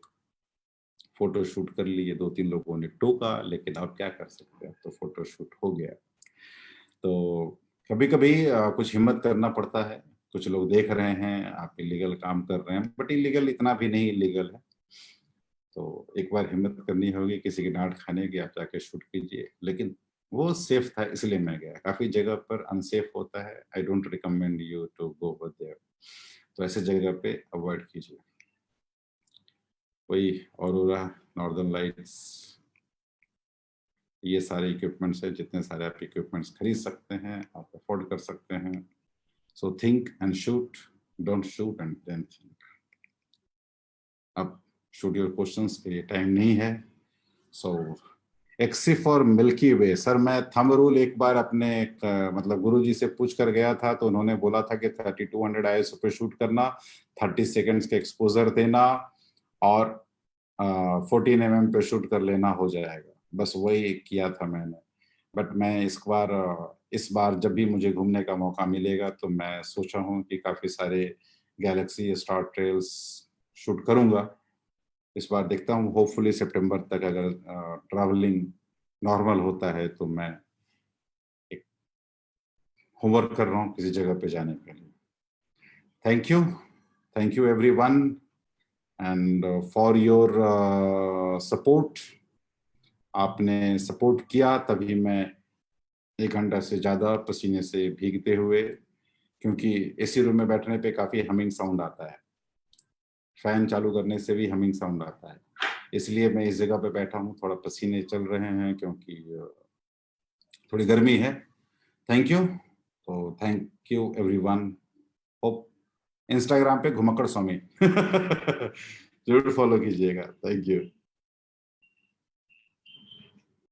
फ़ोटो शूट कर लिए, 2-3 लोगों ने टोका, लेकिन अब क्या कर सकते हैं, तो फ़ोटो शूट हो गया। तो कभी-कभी कुछ हिम्मत करना पड़ता है। कुछ लोग देख रहे हैं, आप इल्लीगल काम कर रहे हैं, बट इल्लीगल इतना भी नहीं इल्लीगल है। तो एक बार हिम्मत करनी होगी किसी की डाँट खाने की, आप जाके शूट कीजिए। लेकिन वो सेफ था इसलिए मैं गया। काफ़ी जगह पर अनसेफ होता है। I don't recommend you to go over there. तो ऐसे जगह पे अवॉइड कीजिए। वही ऑरोरा, नॉर्दर्न लाइट्स, ये सारे इक्विपमेंट्स हैं, जितने सारे आप इक्विपमेंट्स खरीद सकते हैं, आप अफ़ोर्ड कर सकते हैं। So think and shoot, don't shoot and then think. अब शूट योर क्वेश्चंस के लिए टाइम नहीं है। So except for milky way, sir मैं थंब रूल एक बार अपने मतलब गुरुजी से पूछ कर गया था, तो उन्होंने बोला था कि 3200 आईएसओ पे शूट करना, 30 सेकंड्स के एक्सपोजर देना, और 14 पे शूट कर लेना, हो जाएगा। बस वही किया था मैंने। बट मैं इस बार जब भी मुझे घूमने का मौका मिलेगा तो मैं सोचा हूँ कि काफ़ी सारे गैलेक्सी स्टार ट्रेल्स शूट करूँगा। इस बार देखता हूँ, होपफुली सितंबर तक अगर ट्रैवलिंग नॉर्मल होता है तो मैं एक होमवर्क कर रहा हूँ किसी जगह पे जाने के लिए। Thank you everyone and for your support. आपने सपोर्ट किया तभी मैं 1 घंटा से ज़्यादा पसीने से भीगते हुए, क्योंकि एसी रूम में बैठने पे काफ़ी हमिंग साउंड आता है। फैन चालू करने से भी हमिंग साउंड आता है। इसलिए मैं इस जगह पे बैठा हूँ, थोड़ा पसीने चल रहे हैं क्योंकि थोड़ी गर्मी है। Thank you. तो thank you everyone. Hope Instagram पे घुमक्कड़ स्वामी जरूर फॉलो कीजिएगा। Thank you.